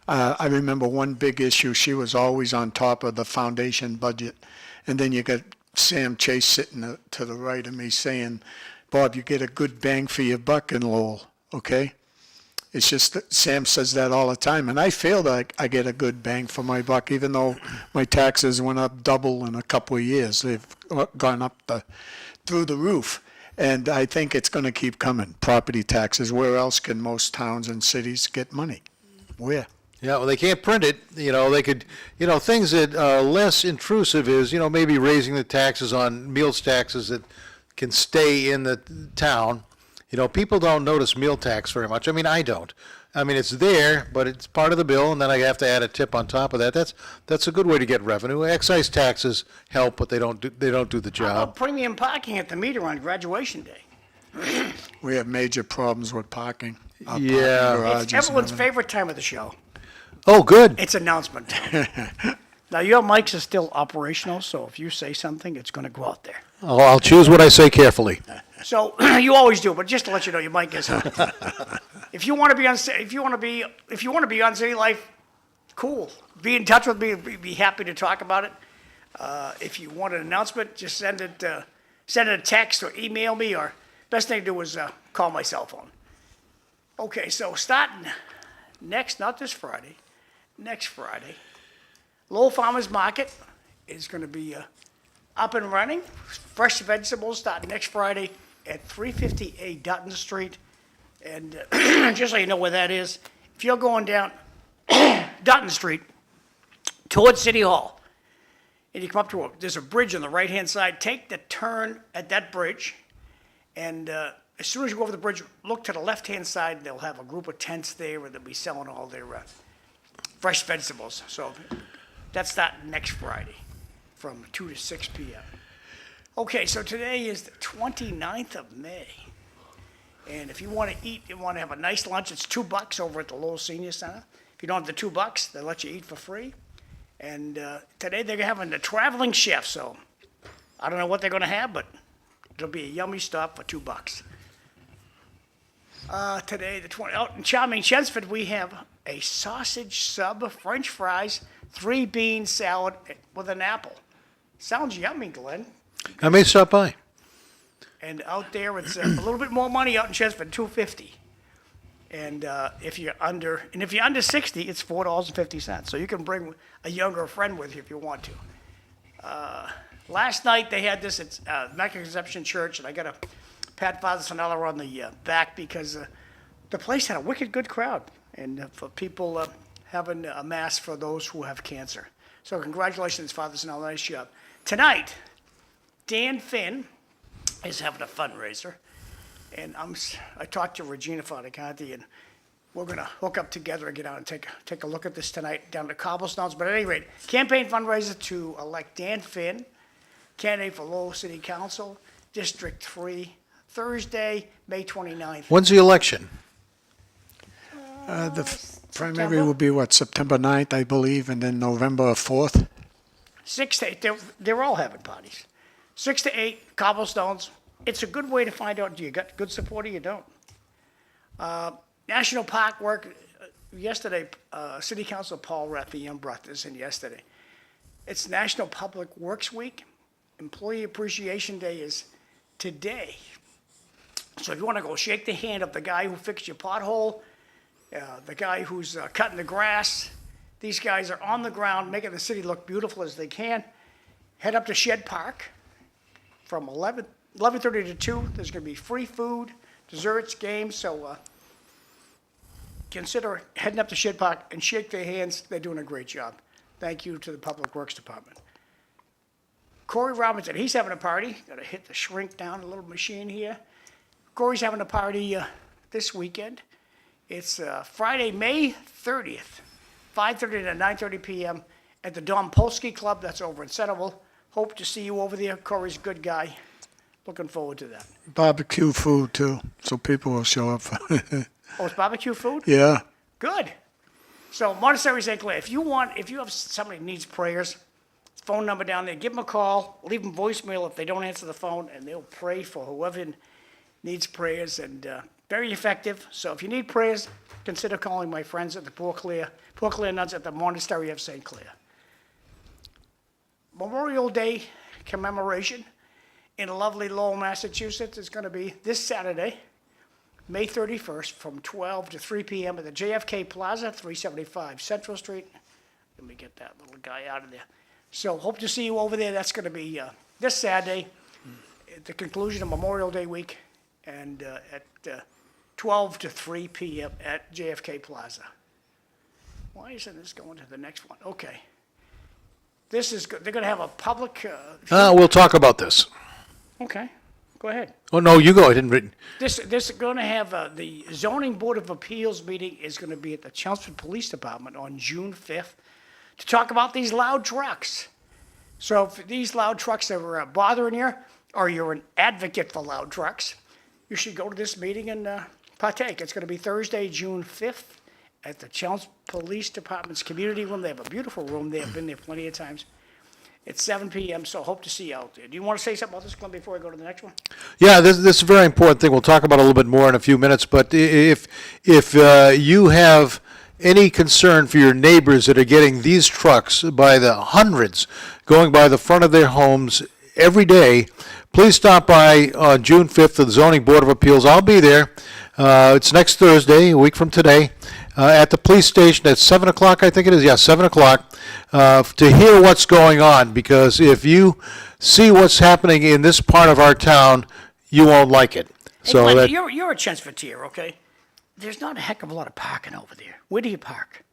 I remember one big issue. She was always on top of the foundation budget. And then you got Sam Chase sitting to the right of me saying, Bob, you get a good bang for your buck in Lowell, okay? It's just that Sam says that all the time. And I feel like I get a good bang for my buck, even though my taxes went up double in a couple of years. They've gone up through the roof. And I think it's going to keep coming. Property taxes. Where else can most towns and cities get money? Where? Yeah, well, they can't print it, they could, things that are less intrusive is, maybe raising the taxes on meals taxes that can stay in the town. People don't notice meal tax very much. I mean, I don't. I mean, it's there, but it's part of the bill, and then I have to add a tip on top of that. That's a good way to get revenue. Excise taxes help, but they don't do the How about job. premium parking at the meter on graduation day? We have major problems with parking. Our parking Yeah. garages It's and everyone's everything. favorite time of the show. Oh, good. It's announcement time. Now, your mics are still operational, so if you say something, it's going to go out there. Oh, I'll choose what I say carefully. So you always do, but just to let you know, your mic is on. If you want to be on, if you want to be on City Life, cool. Be in touch with me. Be happy to talk about it. If you want an announcement, just send it a text or email me. Or best thing to do is call my cell phone. Okay, so starting not this Friday, next Friday, Lowell Farmers Market is going to be up and running. Fresh vegetables starting next Friday at 358 Dutton Street. And just so you know where that is, if you're going down Dutton Street towards City Hall, and you come up to there's a bridge on the right-hand side, take the turn at that bridge, and as soon as you go over the bridge, look to the left-hand side, they'll have a group of tents there where they'll be selling all their fresh vegetables. So that's starting next Friday from 2 to 6 p.m. Okay, so today is the 29th of May. And if you want to eat, you want to have a nice lunch, it's $2 over at the Lowell Senior Center. If you don't have the $2, they'll let you eat for free. And today they're having the traveling chef, so I don't know what they're going to have, but it'll be a yummy stuff for $2. Today, out in charming Chelmsford, we have a sausage sub, French fries, 3-bean salad with an apple. Sounds yummy, Glenn. I may stop by. And out there, it's a little bit more money out in Chelmsford, $2.50. And if you're under 60, it's $4.50. So you can bring a younger friend with you if you want to. Last night they had this at Immaculate Conception Church, and I got a Pat Father Sonella on the back because the place had a wicked good crowd, and for people having a mass for those who have cancer. So congratulations, Father Sonella, nice job. Tonight, Dan Finn is having a fundraiser, and I talked to Regina Fadacanti, and we're going to hook up together and get out and take a look at this tonight down to Cobblestones. But at any rate, campaign fundraiser to elect Dan Finn, candidate for Lowell City Council, District 3, Thursday, May 29th. When's the election? The primary will be September 9th, I believe, and then November 4th. 6 to 8, they're all having parties. 6 to 8, Cobblestones. It's a good way to find out, do you got good support or you don't? National Park work, yesterday, City Council Paul Raphael brought this in yesterday. It's National Public Works Week. Employee Appreciation Day is today. So if you want to go shake the hand of the guy who fixed your pothole, the guy who's cutting the grass, these guys are on the ground making the city look beautiful as they can. Head up to Shed Park from 11:30 to 2. There's going to be free food, desserts, games, so consider heading up to Shed Park and shake their hands. They're doing a great job. Thank you to the Public Works Department. Corey Robinson, he's having a party. Got to hit the shrink down a little machine here. Corey's having a party this weekend. It's Friday, May 30th, 5:30 to 9:30 p.m. at the Don Polsky Club. That's over in Centerville. Hope to see you over there. Corey's a good guy. Looking forward to that. Barbecue food too, so people will show up. Oh, it's barbecue food? Yeah. Good. So Montessori St. Clair, if you have somebody who needs prayers, phone number down there, give them a call, leave them voicemail if they don't answer the phone, and they'll pray for whoever needs prayers, and very effective. So if you need prayers, consider calling my friends at the Poor Clare Nuns at the Monastery of St. Clair. Memorial Day commemoration in lovely Lowell, Massachusetts is going to be this Saturday, May 31st, from 12 to 3 p.m. at the JFK Plaza, 375 Central Street. Let me get that little guy out of there. So hope to see you over there. That's going to be this Saturday at the conclusion of Memorial Day week, and at 12 to 3 p.m. at JFK Plaza. Why isn't this going to the next one? Okay. This is good. They're going to have a public. We'll talk about this. Okay, go ahead. Oh, no, you go. I didn't read. This is going to have the Zoning Board of Appeals meeting is going to be at the Chelmsford Police Department on June 5th to talk about these loud trucks. So if these loud trucks are bothering you, or you're an advocate for loud trucks, you should go to this meeting and partake. It's going to be Thursday, June 5th at the Chelmsford Police Department's community room. They have a beautiful room. They have been there plenty of times. It's 7 p.m., so hope to see you out there. Do you want to say something about this, Glenn, before I go to the next one? Yeah, this is a very important thing. We'll talk about it a little bit more in a few minutes. But if you have any concern for your neighbors that are getting these trucks by the hundreds going by the front of their homes every day, please stop by on June 5th at the Zoning Board of Appeals. I'll be there. It's next Thursday, a week from today, at the police station at 7 o'clock, I think it is. Yeah, 7 o'clock, to hear what's going on. Because if you see what's happening in this part of our town, you won't like it. Hey, So Glenn, that, you're a Chelmsfordier, okay? There's not a heck of a lot of parking over there. Where do you park?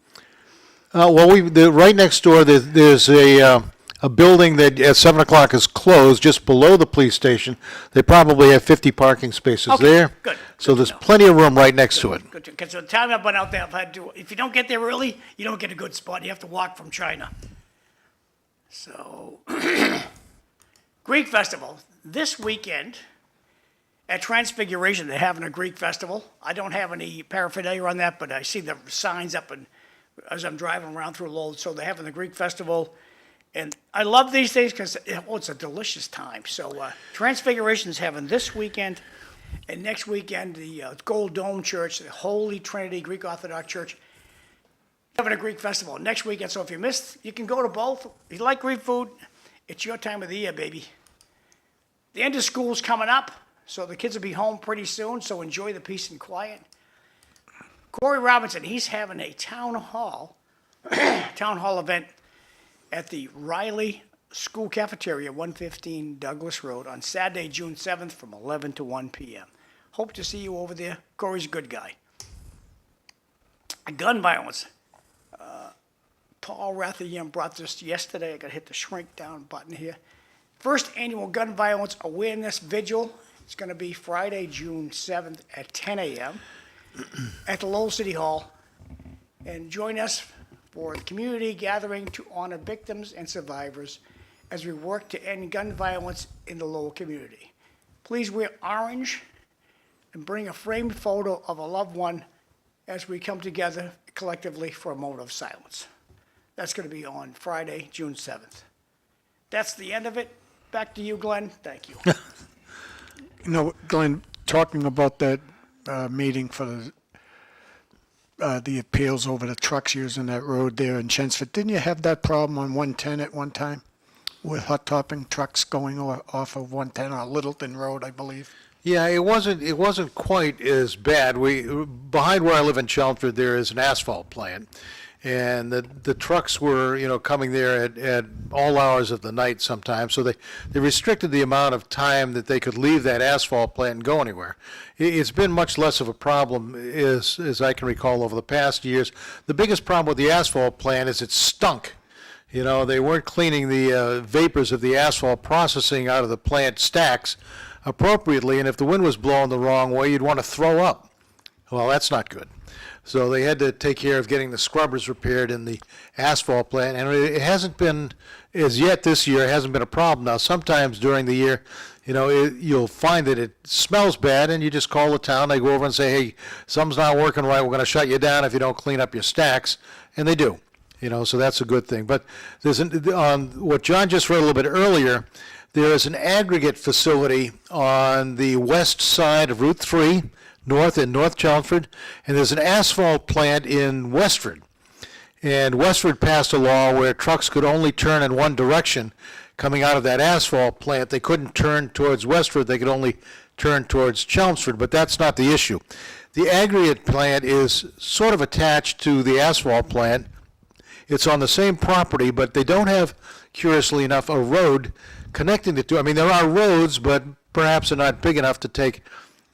right next door, there's a building that at 7 o'clock is closed just below the police station. They probably have 50 parking spaces Okay, there. good. So Good to there's know. plenty of room right next to it. Good, because the time I've been out there, I've had to, if you don't get there early, you don't get a good spot. You have to walk from China. So, Greek Festival, this weekend at Transfiguration, they're having a Greek Festival. I don't have any paraphernalia on that, but I see the signs up as I'm driving around through Lowell. So they're having the Greek Festival. And I love these things because it's a delicious time. So Transfiguration's having this weekend, and next weekend the Gold Dome Church, the Holy Trinity Greek Orthodox Church, having a Greek festival next weekend. So if you missed, you can go to both. If you like Greek food, it's your time of the year, baby. The end of school's coming up, so the kids will be home pretty soon. So enjoy the peace and quiet. Corey Robinson, he's having a town hall event at the Riley School Cafeteria, 115 Douglas Road, on Saturday, June 7th from 11 to 1 p.m. Hope to see you over there. Corey's a good guy. Gun violence. Paul Rathian brought this yesterday. I got to hit the shrink down button here. First annual gun violence awareness vigil. It's going to be Friday, June 7th at 10 a.m. at the Lowell City Hall. And join us for the community gathering to honor victims and survivors as we work to end gun violence in the Lowell community. Please wear orange and bring a framed photo of a loved one as we come together collectively for a moment of silence. That's going to be on Friday, June 7th. That's the end of it. Back to you, Glenn. Thank you. You know, Glenn, talking about that meeting for the the appeals over the trucks using that road there in Chelmsford. Didn't you have that problem on 110 at one time with hot topping trucks going off of 110 on Littleton Road, I believe? Yeah, it wasn't quite as bad. Behind where I live in Chelmsford, there is an asphalt plant, and the trucks were, coming there at all hours of the night sometimes. So they restricted the amount of time that they could leave that asphalt plant and go anywhere. It's been much less of a problem as I can recall over the past years. The biggest problem with the asphalt plant is it stunk. They weren't cleaning the vapors of the asphalt processing out of the plant stacks appropriately, and if the wind was blowing the wrong way, you'd want to throw up. Well, that's not good. So they had to take care of getting the scrubbers repaired in the asphalt plant, and it hasn't been, as yet this year, it hasn't been a problem. Now, sometimes during the year, you'll find that it smells bad, and you just call the town, they go over and say, hey, something's not working right, we're going to shut you down if you don't clean up your stacks, and they do. So that's a good thing. But on what John just read a little bit earlier, there is an aggregate facility on the west side of Route 3, in North Chelmsford, and there's an asphalt plant in Westford. And Westford passed a law where trucks could only turn in one direction coming out of that asphalt plant. They couldn't turn towards Westford, they could only turn towards Chelmsford, but that's not the issue. The aggregate plant is sort of attached to the asphalt plant. It's on the same property, but they don't have, curiously enough, a road connecting the two. I mean, there are roads, but perhaps they're not big enough to take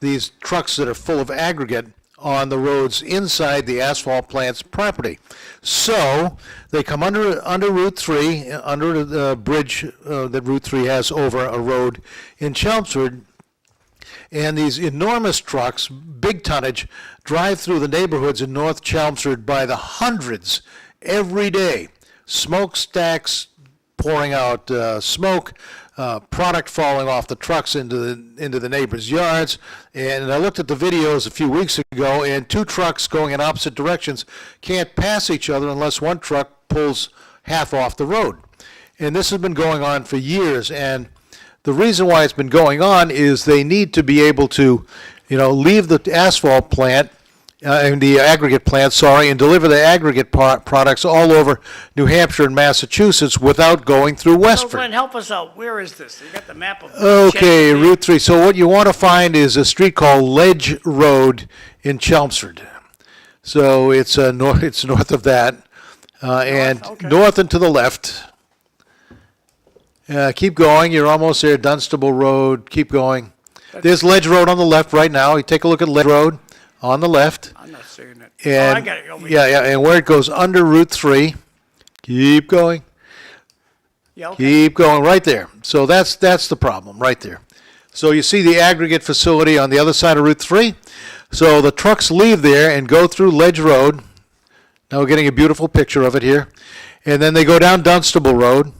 these trucks that are full of aggregate on the roads inside the asphalt plant's property. So they come under Route 3, under the bridge that Route 3 has over a road in Chelmsford, and these enormous trucks, big tonnage, drive through the neighborhoods in North Chelmsford by the hundreds every day. Smokestacks pouring out smoke, product falling off the trucks into the neighbors' yards. And I looked at the videos a few weeks ago, and two trucks going in opposite directions can't pass each other unless one truck pulls half off the road. And this has been going on for years, and the reason why it's been going on is they need to be able to, leave the asphalt plant and the aggregate plant, and deliver the aggregate products all over New Hampshire and Massachusetts without going through So Westford. Glenn, help us out. Where is this? You got the map of. Okay, Route 3. So what you want to find is a street called Ledge Road in Chelmsford. So it's north of that, and okay. north and to the left. Keep going. You're almost there. Dunstable Road. Keep going. There's Ledge Road on the left right now. You take a look at Ledge Road on the left. I'm not seeing it. And, I got it over yeah, here. yeah, and where it goes under Route 3, keep going, Yeah, okay. keep going, right there. So that's the problem, right there. So you see the aggregate facility on the other side of Route 3. So the trucks leave there and go through Ledge Road. Now we're getting a beautiful picture of it here. And then they go down Dunstable Road,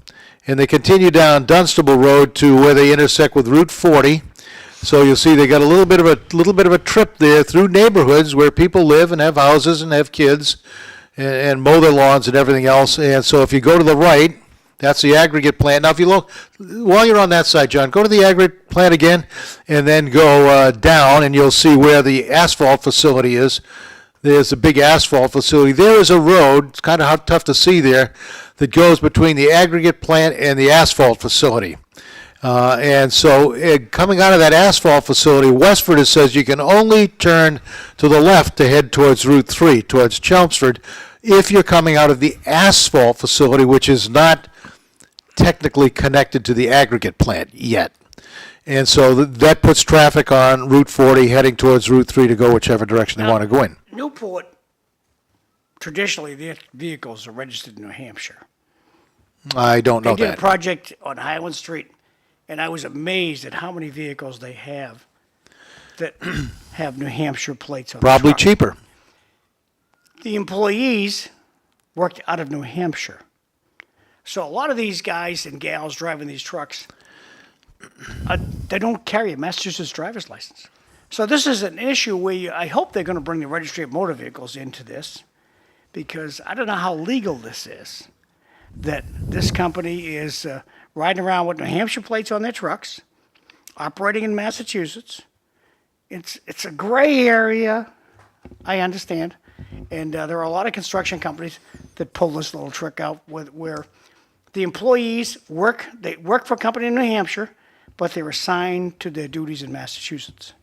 and they continue down Dunstable Road to where they intersect with Route 40. So you'll see they got a little bit of a trip there through neighborhoods where people live and have houses and have kids and mow their lawns and everything else. And so if you go to the right, that's the aggregate plant. Now if you look, while you're on that side, John, go to the aggregate plant again and then go down, and you'll see where the asphalt facility is. There's a big asphalt facility. There is a road, it's kind of tough to see there, that goes between the aggregate plant and the asphalt facility. And so coming out of that asphalt facility, Westford says you can only turn to the left to head towards Route 3, towards Chelmsford, if you're coming out of the asphalt facility, which is not technically connected to the aggregate plant yet. And so that puts traffic on Route 40 heading towards Route 3 to go whichever direction they want to go in. Newport, traditionally, their vehicles are registered in New Hampshire. I don't know They did a that. project on Highland Street, and I was amazed at how many vehicles they have that have New Hampshire plates on the Probably truck. cheaper. The employees worked out of New Hampshire. So a lot of these guys and gals driving these trucks, they don't carry a Massachusetts driver's license. So this is an issue where I hope they're going to bring the registry of motor vehicles into this, because I don't know how legal this is, that this company is riding around with New Hampshire plates on their trucks, operating in Massachusetts. It's a gray area, I understand, And there are a lot of construction companies that pull this little trick out where the employees work for a company in New Hampshire, but they're assigned to their duties in Massachusetts.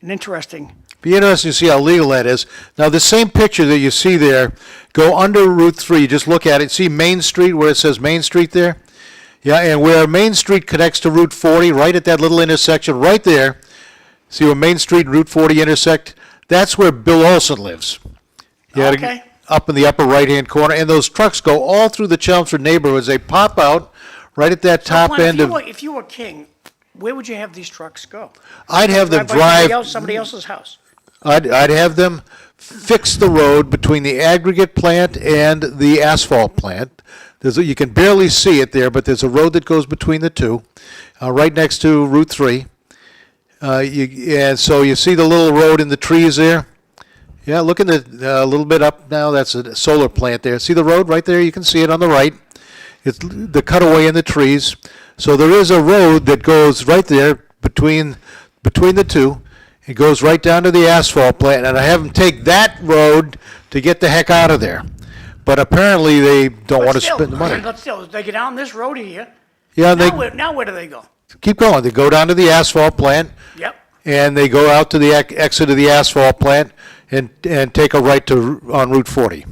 An interesting. Be interesting to see how legal that is. Now, the same picture that you see there, go under Route 3, just look at it. See Main Street, where it says Main Street there? Yeah, and where Main Street connects to Route 40, right at that little intersection, right there, see where Main Street and Route 40 intersect? That's where Bill Olson lives. Yeah, Okay. Up in the upper right-hand corner, and those trucks go all through the Chelmsford neighborhoods. They pop out right at that top Glenn, end of. if you were king, where would you have these trucks go? I'd have them By drive. somebody else's house. I'd have them fix the road between the aggregate plant and the asphalt plant. You can barely see it there, but there's a road that goes between the two, right next to Route 3. And so you see the little road in the trees there? Yeah, look at a little bit up now. That's a solar plant there. See the road right there? You can see it on the right. It's the cutaway in the trees. So there is a road that goes right there between the two. It goes right down to the asphalt plant, and I have them take that road to get the heck out of there. But apparently they don't want to spend the money. But still, they get down this road here. Yeah, Now where do they go? keep going. They go down to the asphalt plant, Yep. and they go out to the exit of the asphalt plant and take a right on Route 40.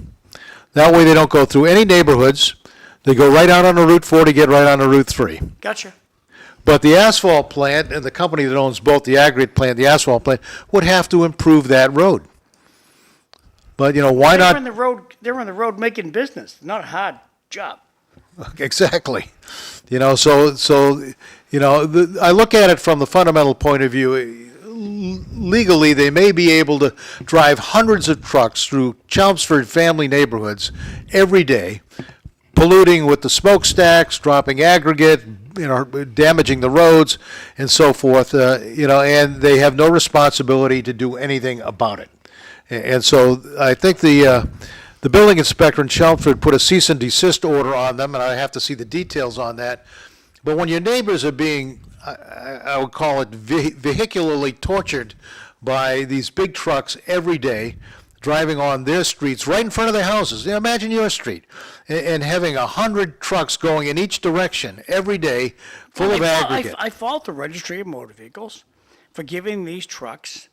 That way they don't go through any neighborhoods. They go right out on Route 40, get right onto Route 3. Gotcha. But the asphalt plant and the company that owns both the aggregate plant and the asphalt plant would have to improve that road. But, why not? They're on the road making business, not a hard job. Exactly. I look at it from the fundamental point of view. Legally, they may be able to drive hundreds of trucks through Chelmsford family neighborhoods every day, polluting with the smokestacks, dropping aggregate, damaging the roads, and so forth. And they have no responsibility to do anything about it. And so I think the building inspector in Chelmsford put a cease and desist order on them, and I have to see the details on that. But when your neighbors are being, I would call it vehicularly tortured by these big trucks every day, driving on their streets right in front of their houses. Imagine your street, and having 100 trucks going in each direction every day, full of aggregate. I fault the Registry of Motor Vehicles for giving these trucks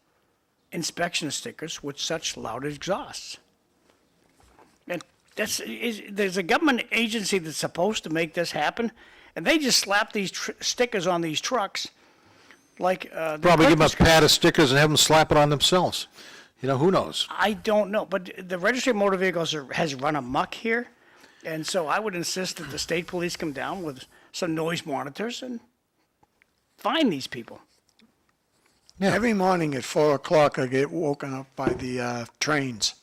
inspection stickers with such loud exhausts. And there's a government agency that's supposed to make this happen, and they just slap these stickers on these trucks like Probably give them a pad of stickers and have them slap it on themselves. Who knows? I don't know, but the Registry of Motor Vehicles has run amok here, and so I would insist that the state police come down with some noise monitors and fine these people. Yeah. Every morning at 4 o'clock, I get woken up by the trains.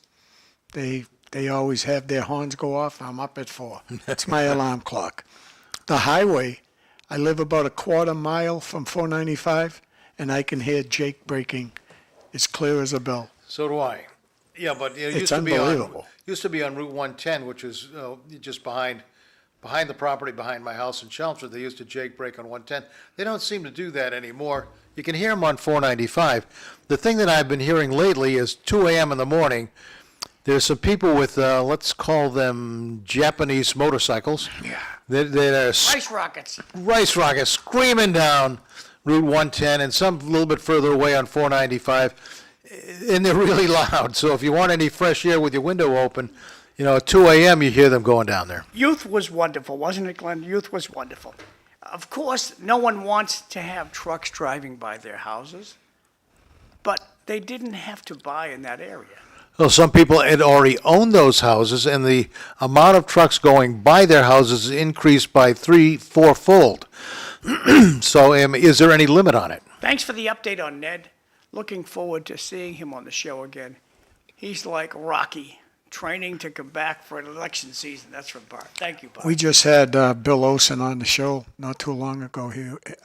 They always have their horns go off. I'm up at 4. That's my alarm clock. The highway, I live about a quarter mile from 495, and I can hear Jake braking as clear as a bell. So do I. Yeah, but it It's used to be unbelievable. on Route 110, which is just behind the property behind my house in Chelmsford. They used to Jake brake on 110. They don't seem to do that anymore. You can hear them on 495. The thing that I've been hearing lately is 2 a.m. in the morning. There's some people with, let's call them Japanese motorcycles. Yeah. That are Rice rockets. screaming down Route 110 and some a little bit further away on 495. And they're really loud. So if you want any fresh air with your window open, at 2 a.m. you hear them going down there. Youth was wonderful, wasn't it, Glenn? Youth was wonderful. Of course, no one wants to have trucks driving by their houses, but they didn't have to buy in that area. Well, some people had already owned those houses, and the amount of trucks going by their houses increased by 3-4-fold. So is there any limit on it? Thanks for the update on Ned. Looking forward to seeing him on the show again. He's like Rocky, training to come back for an election season. That's from Bart. Thank you, Bart. We just had Bill Olson on the show not too long ago.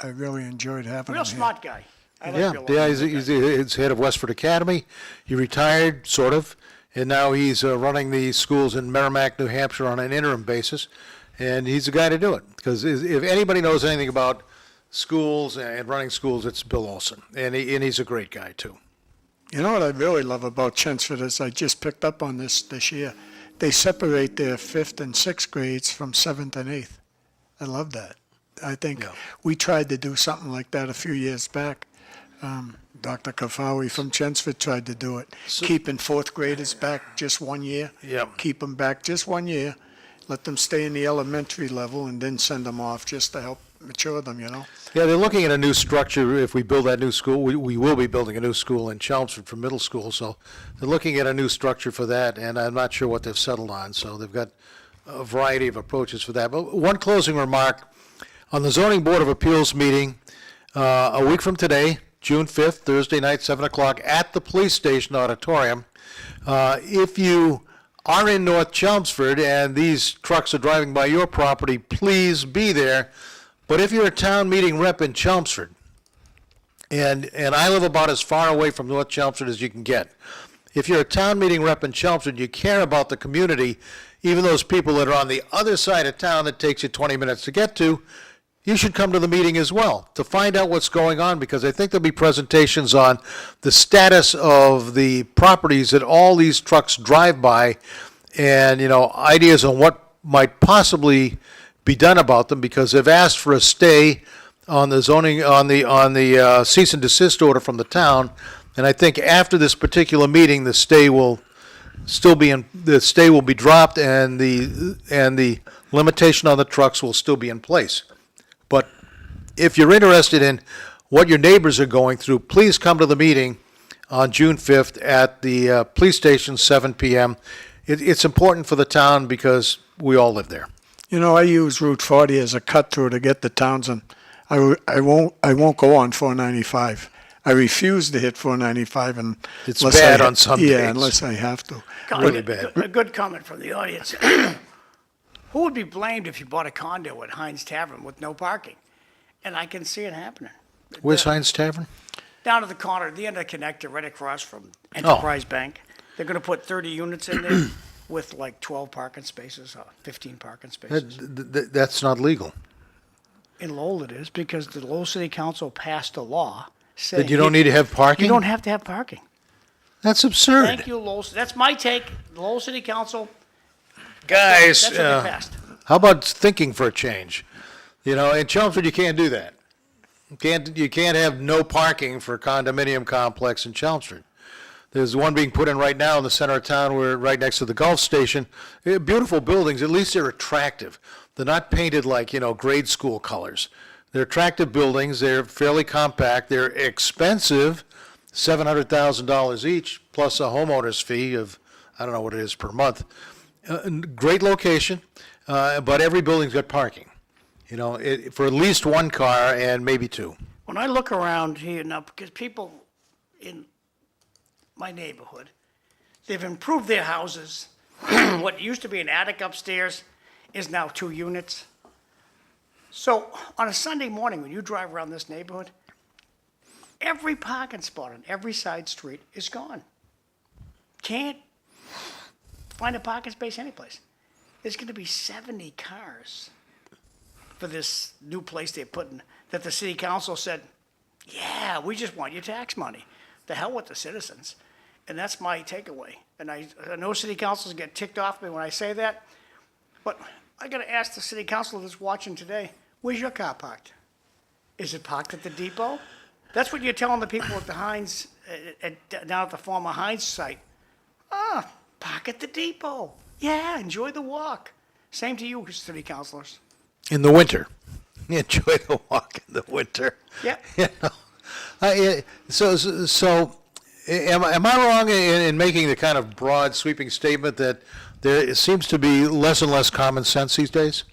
I really enjoyed having Real him smart guy. I like Yeah, Bill yeah, Olson. he's head of Westford Academy. He retired, sort of, and now he's running the schools in Merrimack, New Hampshire on an interim basis, and he's the guy to do it. Because if anybody knows anything about schools and running schools, it's Bill Olson, and he's a great guy, too. You know what I really love about Chelmsford is I just picked up on this year. They separate their 5th and 6th grades from 7th and 8th. I love that. I think Yeah. we tried to do something like that a few years back. Dr. Kafawi from Chelmsford tried to do it, keeping 4th graders back just 1 year. Yep. Keep them back just 1 year, let them stay in the elementary level, and then send them off just to help mature them, you know? Yeah, they're looking at a new structure. If we build that new school, we will be building a new school in Chelmsford for middle school. So they're looking at a new structure for that, and I'm not sure what they've settled on. So they've got a variety of approaches for that. But one closing remark, on the Zoning Board of Appeals meeting a week from today, June 5th, Thursday night, 7 o'clock, at the police station auditorium, if you are in North Chelmsford and these trucks are driving by your property, please be there. But if you're a town meeting rep in Chelmsford, and I live about as far away from North Chelmsford as you can get, if you're a town meeting rep in Chelmsford, you care about the community, even those people that are on the other side of town that takes you 20 minutes to get to, you should come to the meeting as well to find out what's going on, because I think there'll be presentations on the status of the properties that all these trucks drive by, and, you know, ideas on what might possibly be done about them, because they've asked for a stay on the zoning, on the cease and desist order from the town. And I think after this particular meeting, the stay will be dropped, and the limitation on the trucks will still be in place. But if you're interested in what your neighbors are going through, please come to the meeting on June 5th at the police station, 7 p.m. It's important for the town because we all live there. You know, I use Route 40 as a cut through to get to Townsend. I won't go on 495. I refuse to hit 495 It's bad on some days. Yeah, unless I have to. Really bad. A good comment from the audience. Who would be blamed if you bought a condo at Heinz Tavern with no parking? And I can see it happening. Where's Heinz Tavern? Down to the corner, the end of the connector, right across from Enterprise Bank. They're gonna put 30 units in there with like 12 parking spaces, 15 parking spaces. That's not legal. In Lowell it is, because the Lowell City Council passed a law saying. That you don't need to have parking? You don't have to have parking. That's absurd. Thank you, Lowell, that's my take, the Lowell City Council, Guys, that's what they passed. how about thinking for a change? You know, in Chelmsford, you can't do that. You can't have no parking for a condominium complex in Chelmsford. There's one being put in right now in the center of town, where right next to the Gulf Station. Beautiful buildings, at least they're attractive. They're not painted like, you know, grade school colors. They're attractive buildings, they're fairly compact, they're expensive, $700,000 each, plus a homeowner's fee of, I don't know what it is per month. Great location, but every building's got parking, you know, for at least one car and maybe two. When I look around here now, because people in my neighborhood, they've improved their houses. What used to be an attic upstairs is now 2 units. So on a Sunday morning, when you drive around this neighborhood, every parking spot on every side street is gone. Can't find a parking space anyplace. There's gonna be 70 cars for this new place they're putting, that the city council said, yeah, we just want your tax money. The hell with the citizens. And that's my takeaway. And I know city councils get ticked off at me when I say that, but I gotta ask the city council that's watching today, where's your car parked? Is it parked at the depot? That's what you're telling the people at the Heinz, down at the former Heinz site. Park at the depot. Yeah, enjoy the walk. Same to you, city councilors. In the winter. Enjoy the walk in the winter. Yeah. You know? So am I wrong in making the kind of broad sweeping statement that there seems to be less and less common sense these days?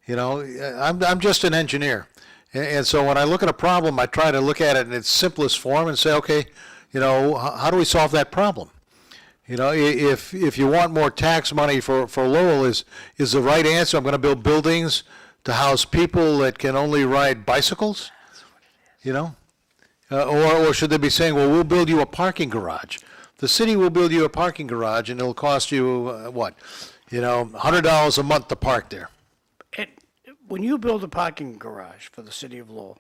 You know, I'm just an engineer. And so when I look at a problem, I try to look at it in its simplest form and say, okay, you know, how do we solve that problem? You know, if you want more tax money for Lowell, is the right answer, I'm going to build buildings to house people that can only ride bicycles? You know? Or should they be saying, well, we'll build you a parking garage. The city will build you a parking garage, and it'll cost you, what? You know, $100 a month to park there. When you build a parking garage for the city of Lowell,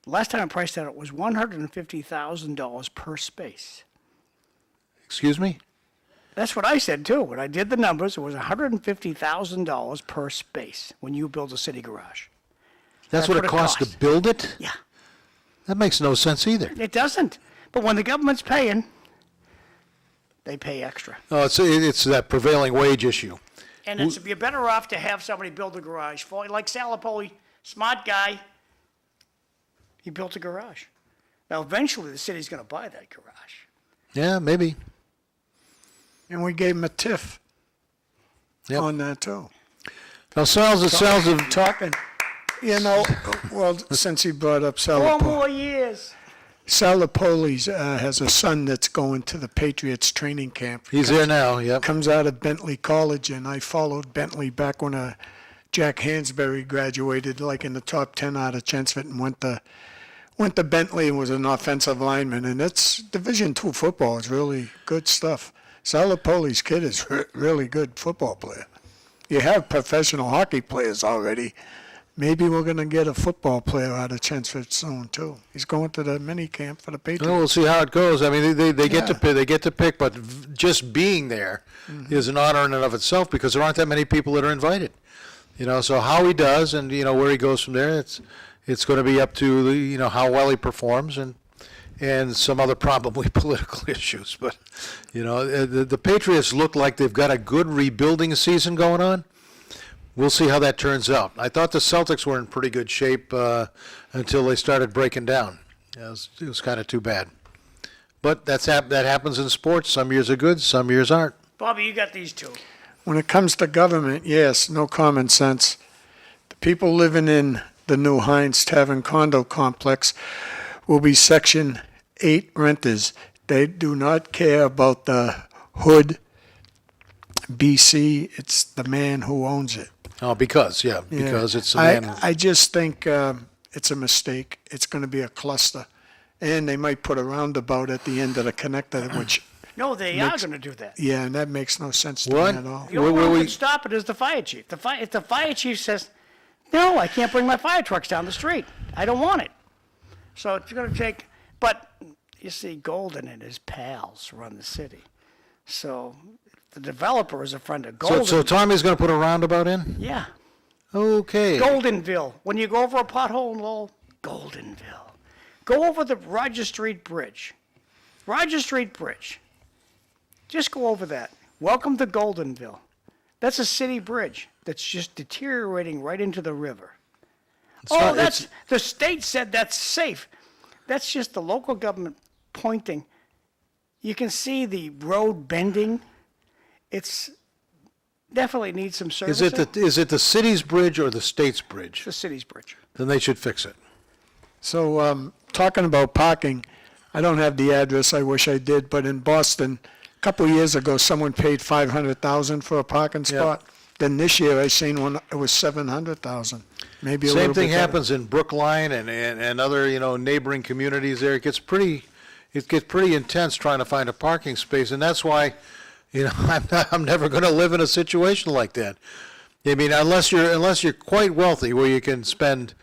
last time I priced that, it was $150,000 per space. Excuse me? That's what I said too. When I did the numbers, it was $150,000 per space when you build a city garage. That's what it costs to build it? Yeah. That makes no sense either. It doesn't. But when the government's paying, they pay extra. Oh, it's that prevailing wage issue. And you're better off to have somebody build a garage for you. Like Salapoli, smart guy, he built a garage. Now, eventually, the city's going to buy that garage. Yeah, maybe. And we gave him a TIF on that too. Now, Sal's of Talking, you know, well, since he brought up 4 Salapoli. more years. Salapoli's has a son that's going to the Patriots training camp. he's there now, yep. Comes out of Bentley College, and I followed Bentley back when Jack Hansberry graduated, like in the top 10 out of Chelmsford, and went to Bentley and was an offensive lineman. And it's Division II football. It's really good stuff. Salapoli's kid is really good football player. You have professional hockey players already. Maybe we're going to get a football player out of Chelmsford soon too. He's going to the mini camp for the Patriots. Well, we'll see how it goes. I mean, they get to pick, but just being there is an honor in and of itself because there aren't that many people that are invited. You know, so how he does and where he goes from there, it's going to be up to how well he performs and some other probably political issues. But the Patriots look like they've got a good rebuilding season going on. We'll see how that turns out. I thought the Celtics were in pretty good shape until they started breaking down. It was kind of too bad. But that happens in sports. Some years are good, some years aren't. Bobby, you got these two. When it comes to government, yes, no common sense. The people living in the new Heinz Tavern condo complex will be Section 8 renters. They do not care about the hood, BC. It's the man who owns it. Oh, because it's a man. I just think it's a mistake. It's going to be a cluster. And they might put a roundabout at the end of the connector, which... No, they are going to do that. Yeah, and that makes no sense to What? me at all. The only one who can stop it is the fire chief. If the fire chief says, no, I can't bring my fire trucks down the street. I don't want it. So it's going to take... But, you see, Golden and his pals run the city. So the developer is a friend of Golden. So Tommy's going to put a roundabout in? Yeah. Okay. Goldenville. When you go over a pothole in Lowell, Goldenville. Go over the Roger Street Bridge. Roger Street Bridge. Just go over that. Welcome to Goldenville. That's a city bridge that's just deteriorating right into the river. The state said that's safe. That's just the local government pointing. You can see the road bending. It's definitely needs some servicing. Is it the city's bridge or the state's bridge? The city's bridge. Then they should fix it. So talking about parking, I don't have the address. I wish I did. But in Boston, a couple of years ago, someone paid $500,000 for a parking spot. Then this year, I seen one. It was $700,000. Maybe a little Same bit thing better. happens in Brookline and other neighboring communities. There, it gets pretty intense trying to find a parking space, and that's why I'm never going to live in a situation like that. I mean, unless you're quite wealthy, where you can spend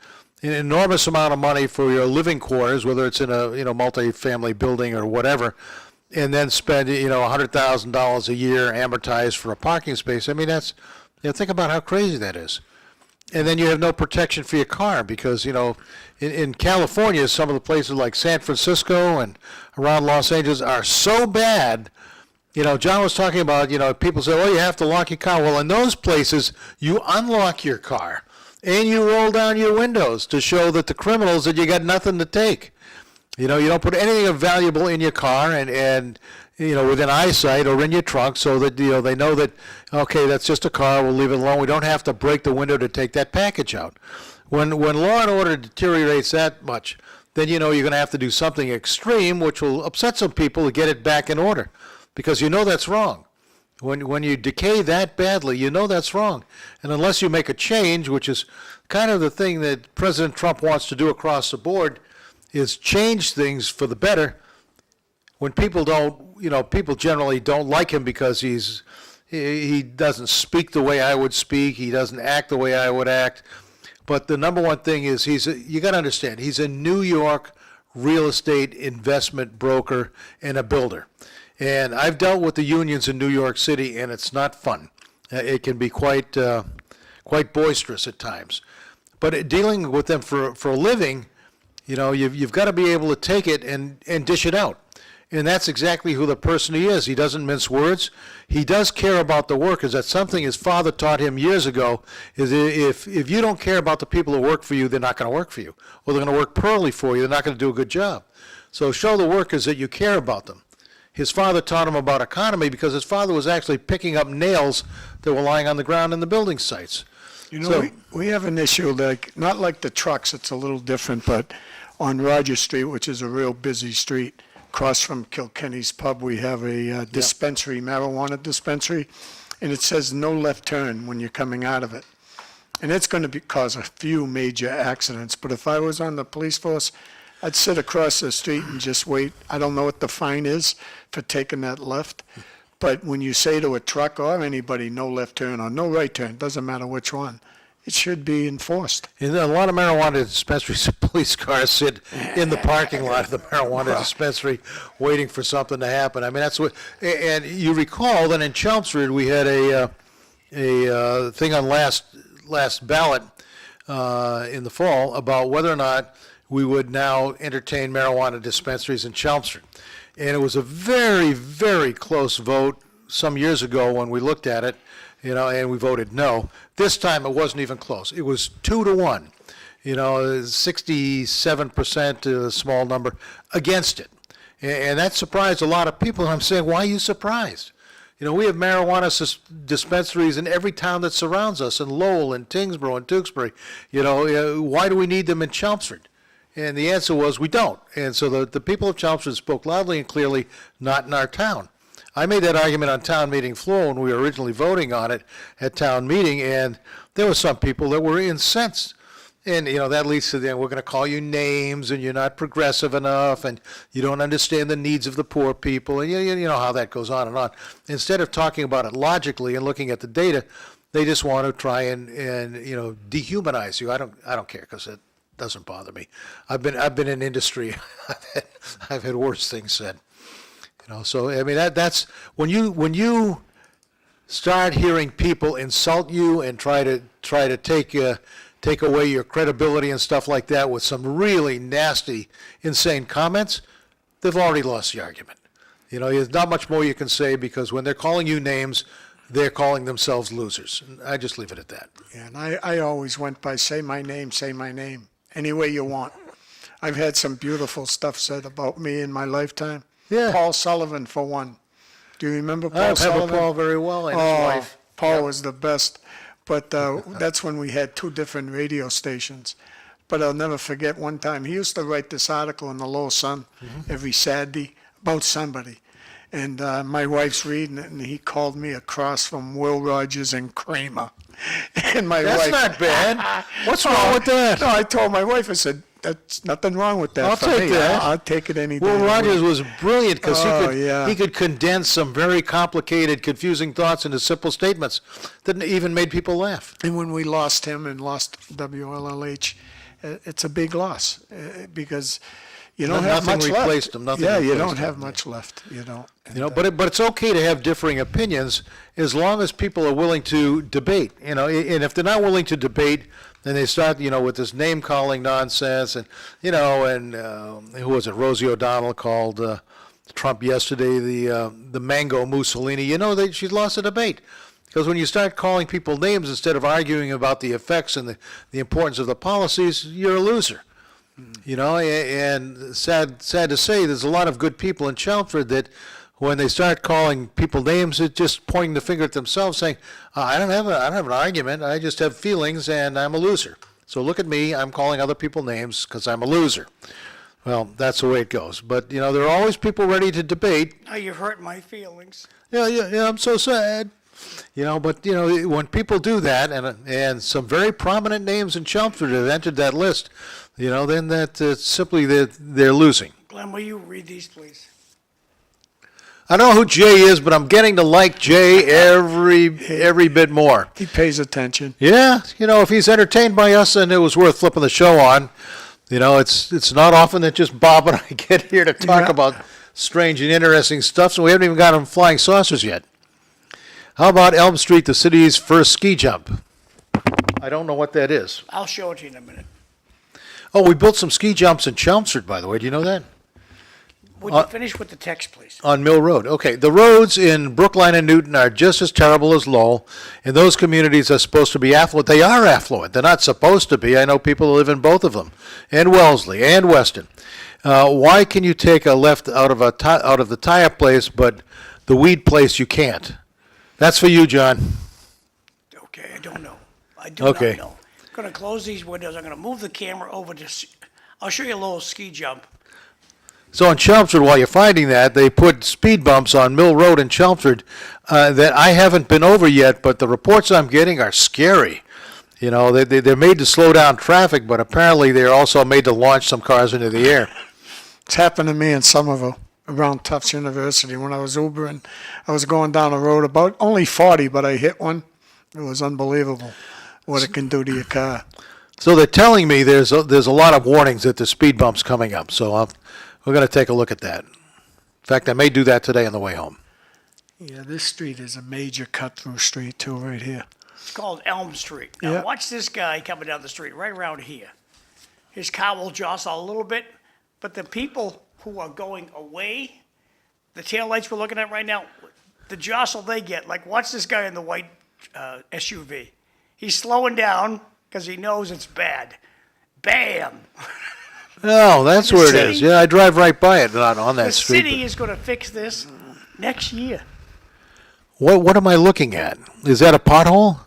an enormous amount of money for your living quarters, whether it's in a multi-family building or whatever, and then spend $100,000 a year amortized for a parking space. I mean, that's think about how crazy that is. And then you have no protection for your car because in California, some of the places like San Francisco and around Los Angeles are so bad. John was talking about, people say, oh, you have to lock your car. Well, in those places, you unlock your car and you roll down your windows to show that the criminals that you got nothing to take. You don't put anything of valuable in your car and within eyesight or in your trunk so that, they know that, okay, that's just a car, we'll leave it alone. We don't have to break the window to take that package out. When law and order deteriorates that much, then you're going to have to do something extreme, which will upset some people to get it back in order. Because that's wrong. When you decay that badly, that's wrong. And unless you make a change, which is kind of the thing that President Trump wants to do across the board, is change things for the better. When people people generally don't like him because he doesn't speak the way I would speak, he doesn't act the way I would act. But the number one thing is you got to understand, he's a New York real estate investment broker and a builder. And I've dealt with the unions in New York City, and it's not fun. It can be quite boisterous at times. But dealing with them for a living, you've got to be able to take it and dish it out. And that's exactly who the person he is. He doesn't mince words. He does care about the workers. That's something his father taught him years ago, is if you don't care about the people who work for you, they're not going to work for you. Or they're going to work poorly for you. They're not going to do a good job. So show the workers that you care about them. His father taught him about economy because his father was actually picking up nails that were lying on the ground in the building sites. We have an issue, not like the trucks, it's a little different, but on Roger Street, which is a real busy street, across from Kilkenny's Pub, we have a dispensary, marijuana dispensary, and it says no left turn when you're coming out of it. And it's going to cause a few major accidents, but if I was on the police force, I'd sit across the street and just wait. I don't know what the fine is for taking that left, but when you say to a truck or anybody, no left turn or no right turn, doesn't matter which one, it should be enforced. And a lot of marijuana dispensaries, police cars sit in the parking lot of the marijuana dispensary waiting for something to happen. I mean, that's what, and you recall that in Chelmsford, we had a thing on last ballot in the fall about whether or not we would now entertain marijuana dispensaries in Chelmsford. And it was a very, very close vote some years ago when we looked at it, and we voted no. This time it wasn't even close. It was 2-1, 67%, a small number, against it. And that surprised a lot of people. And I'm saying, why are you surprised? We have marijuana dispensaries in every town that surrounds us, in Lowell, and Tingsboro, and Tewksbury. Why do we need them in Chelmsford? And the answer was, we don't. And so the people of Chelmsford spoke loudly and clearly, not in our town. I made that argument on town meeting floor when we were originally voting on it at town meeting, and there were some people that were incensed. And, that leads to then we're going to call you names, and you're not progressive enough, and you don't understand the needs of the poor people, and you know how that goes on and on. Instead of talking about it logically and looking at the data, they just want to try and dehumanize you. I don't care, because it doesn't bother me. I've been in industry. I've had worse things said. So I mean that's when you start hearing people insult you and try to take away your credibility and stuff like that with some really nasty, insane comments, they've already lost the argument. There's not much more you can say, because when they're calling you names, they're calling themselves losers. And I just leave it at that. Yeah, and I always went by say my name, any way you want. I've had some beautiful stuff said about me in my lifetime. Yeah. Paul Sullivan, for one. Do you remember Paul I Sullivan? remember Paul very well, and his wife. Paul was the best. But that's when we had two different radio stations. But I'll never forget one time, he used to write this article in the Lowell Sun every Saturday about somebody. And my wife's reading it, and he called me across from Will Rogers and Kramer. And my wife... That's not bad. What's wrong with that? No, I told my wife, I said, that's nothing wrong with that. I'll for take me. that. I'll take it any day. Will Rogers was brilliant, because yeah. he could condense some very complicated, confusing thoughts into simple statements that even made people laugh. And when we lost him and lost WLLH, it's a big loss, because you don't have much left. Nothing replaced him. Yeah, you don't have much left. You don't. But it's okay to have differing opinions as long as people are willing to debate. And if they're not willing to debate, then they start, with this name calling nonsense, and who was it? Rosie O'Donnell called Trump yesterday the Mango Mussolini. She's lost a debate. Because when you start calling people names instead of arguing about the effects and the importance of the policies, you're a loser. And sad to say, there's a lot of good people in Chelmsford that when they start calling people names, it's just pointing the finger at themselves, saying, I don't have an argument, I just have feelings, and I'm a loser. So look at me, I'm calling other people names because I'm a loser. Well, that's the way it goes. But, there are always people ready to debate. Now you hurt my feelings. Yeah, I'm so sad. But when people do that, and some very prominent names in Chelmsford have entered that list, then that simply they're losing. Glenn, will you read these, please? I don't know who Jay is, but I'm getting to like Jay every bit more. He pays attention. Yeah, if he's entertained by us, then it was worth flipping the show on. It's not often that just Bob and I get here to talk about strange and interesting stuff, so we haven't even got them flying saucers yet. How about Elm Street, the city's first ski jump? I don't know what that is. I'll show it to you in a minute. Oh, we built some ski jumps in Chelmsford, by the way. Do you know that? Would you finish with the text, please? On Mill Road. Okay, the roads in Brookline and Newton are just as terrible as Lowell, and those communities are supposed to be affluent. They are affluent. They're not supposed to be. I know people who live in both of them, and Wellesley and Weston. Why can you take a left out of the tire place, but the weed place you can't? That's for you, John. Okay, I don't know. I do not know. I'm going to close these windows. I'm going to move the camera over to, I'll show you a little ski jump. So in Chelmsford, while you're finding that, they put speed bumps on Mill Road in Chelmsford that I haven't been over yet, but the reports I'm getting are scary. You know, they're made to slow down traffic, but apparently they're also made to launch some cars into the air. It's happened to me in Somerville, around Tufts University. When I was Ubering, I was going down a road about only 40, but I hit one. It was unbelievable what it can do to your car. So they're telling me there's a lot of warnings that the speed bump's coming up, so we're going to take a look at that. In fact, I may do that today on the way home. Yeah, this street is a major cut-through street, too, right here. It's called Elm Street. Now, Yeah. watch this guy coming down the street right around here. His car will jostle a little bit, but the people who are going away, the taillights we're looking at right now, the jostle they get, like watch this guy in the white SUV. He's slowing down because he knows it's bad. Bam! Oh, that's The where it city- is. Yeah, I drive right by it, not on that The street. city is going to fix this next year. What am I looking at? Is that a pothole?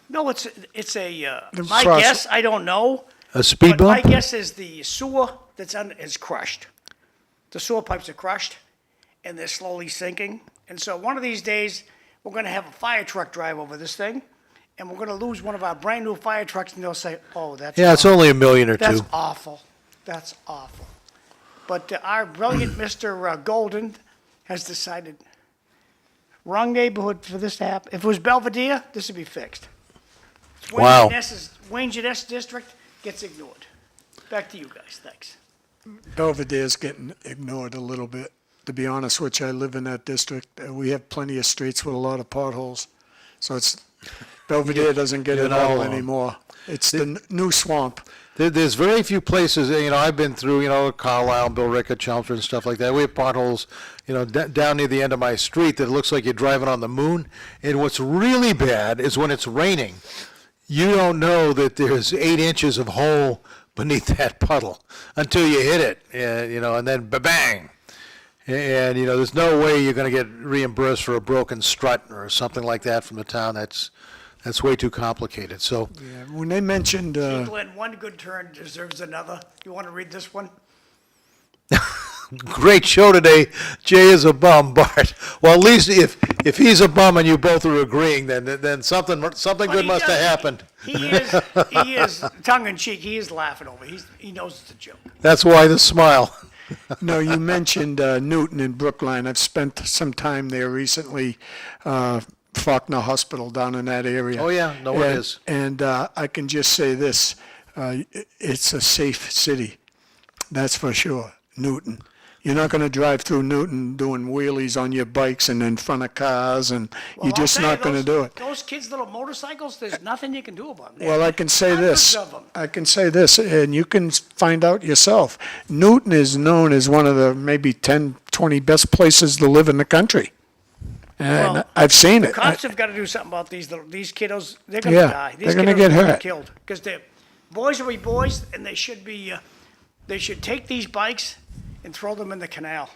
No, it's a, The my cross- guess, I don't know, A speed but my bump? guess is the sewer that's under is crushed. The sewer pipes are crushed, and they're slowly sinking. And so one of these days, we're going to have a fire truck drive over this thing, and we're going to lose one of our brand-new fire trucks, and they'll say, oh, that's Yeah, it's awful. only $1 million or That's two. awful. That's awful. But our brilliant Mr. Golden has decided, wrong neighborhood for this to happen. If it was Belvedere, this would be fixed. Wow. Wayne Jeunesse District gets ignored. Back to you guys, thanks. Belvedere's getting ignored a little bit. To be honest with you, I live in that district. We have plenty of streets with a lot of potholes. So Belvedere doesn't get you're it not all alone. anymore. It's the new swamp. There's very few places, I've been through, Carlisle, Billerica, Chelmsford and stuff like that. We have potholes, down near the end of my street that looks like you're driving on the moon. And what's really bad is when it's raining, you don't know that there's 8 inches of hole beneath that puddle until you hit it, and then ba-bang. And, there's no way you're going to get reimbursed for a broken strut or something like that from the town. That's way too complicated. So, Yeah, when they mentioned, See, Glenn, one good turn deserves another. You want to read this one? great show today. Jay is a bum, Bart. Well, at least if he's a bum and you both are agreeing, then something Well, good he must have does- happened. He is tongue in cheek. He is laughing over. He knows it's a joke. That's why the smile. no, you mentioned Newton and Brookline. I've spent some time there recently, Faulkner Hospital down in that area. Oh, yeah, no, it And- is. And I can just say this, it's a safe city. That's for sure, Newton. You're not going to drive through Newton doing wheelies on your bikes and in front of cars, and Well, you're I'll just tell you, not going to those- do it. Those kids' little motorcycles, there's nothing you can do about them. Well, I can say Hundreds this. of 'em. I can say this, and you can find out yourself. Newton is known as one of the maybe 10, 20 best places to live in the country. And Well, I've seen The it. cops have got to do something about these kiddos. They're going to Yeah, die. they're gonna get hurt. Killed because boys will be boys, and they should be. They should take these bikes and throw them in the canal.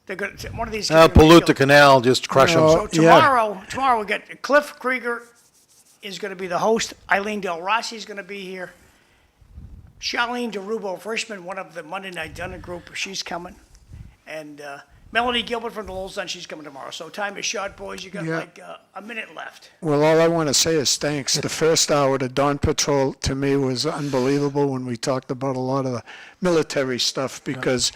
They're going to one of these. Kids are gonna be Pollute the killed. canal, just crush them. No. So Yeah. tomorrow we got Cliff Krieger is going to be the host. Eileen Del Rossi is going to be here. Charlene DeRubo Frischman, one of the Monday Night Dinner group, she's coming, and Melanie Gilbert from the Lowell Sun, she's coming tomorrow. So time is short, boys. You got Yeah. like a minute left. Well, all I want to say is thanks. The first hour, the Dawn Patrol, to me was unbelievable when we talked about a lot of the military stuff, because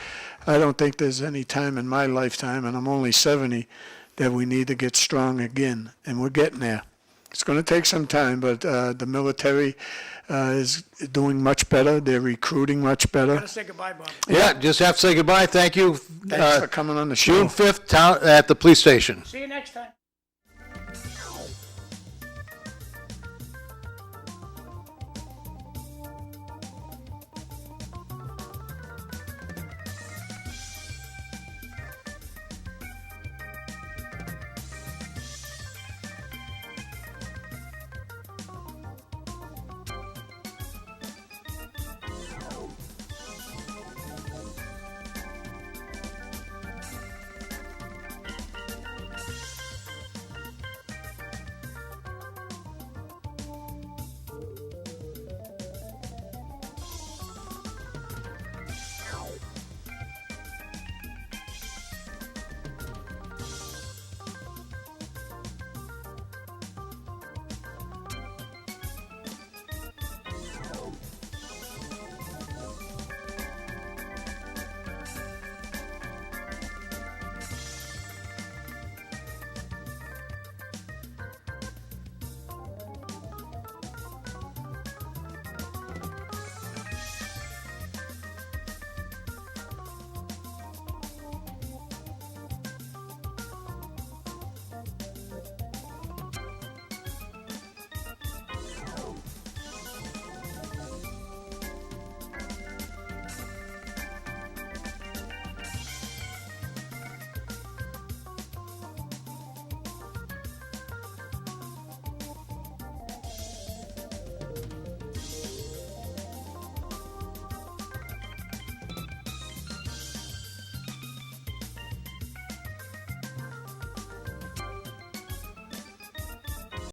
I don't think there's any time in my lifetime, and I'm only 70, that we need to get strong again, and we're getting there. It's going to take some time, but the military is doing much better. They're recruiting much better. Gotta say goodbye, Bob. Yeah, just have to say goodbye. Thank you. Thanks for coming on the show. June 5th, at the police station. See you next time.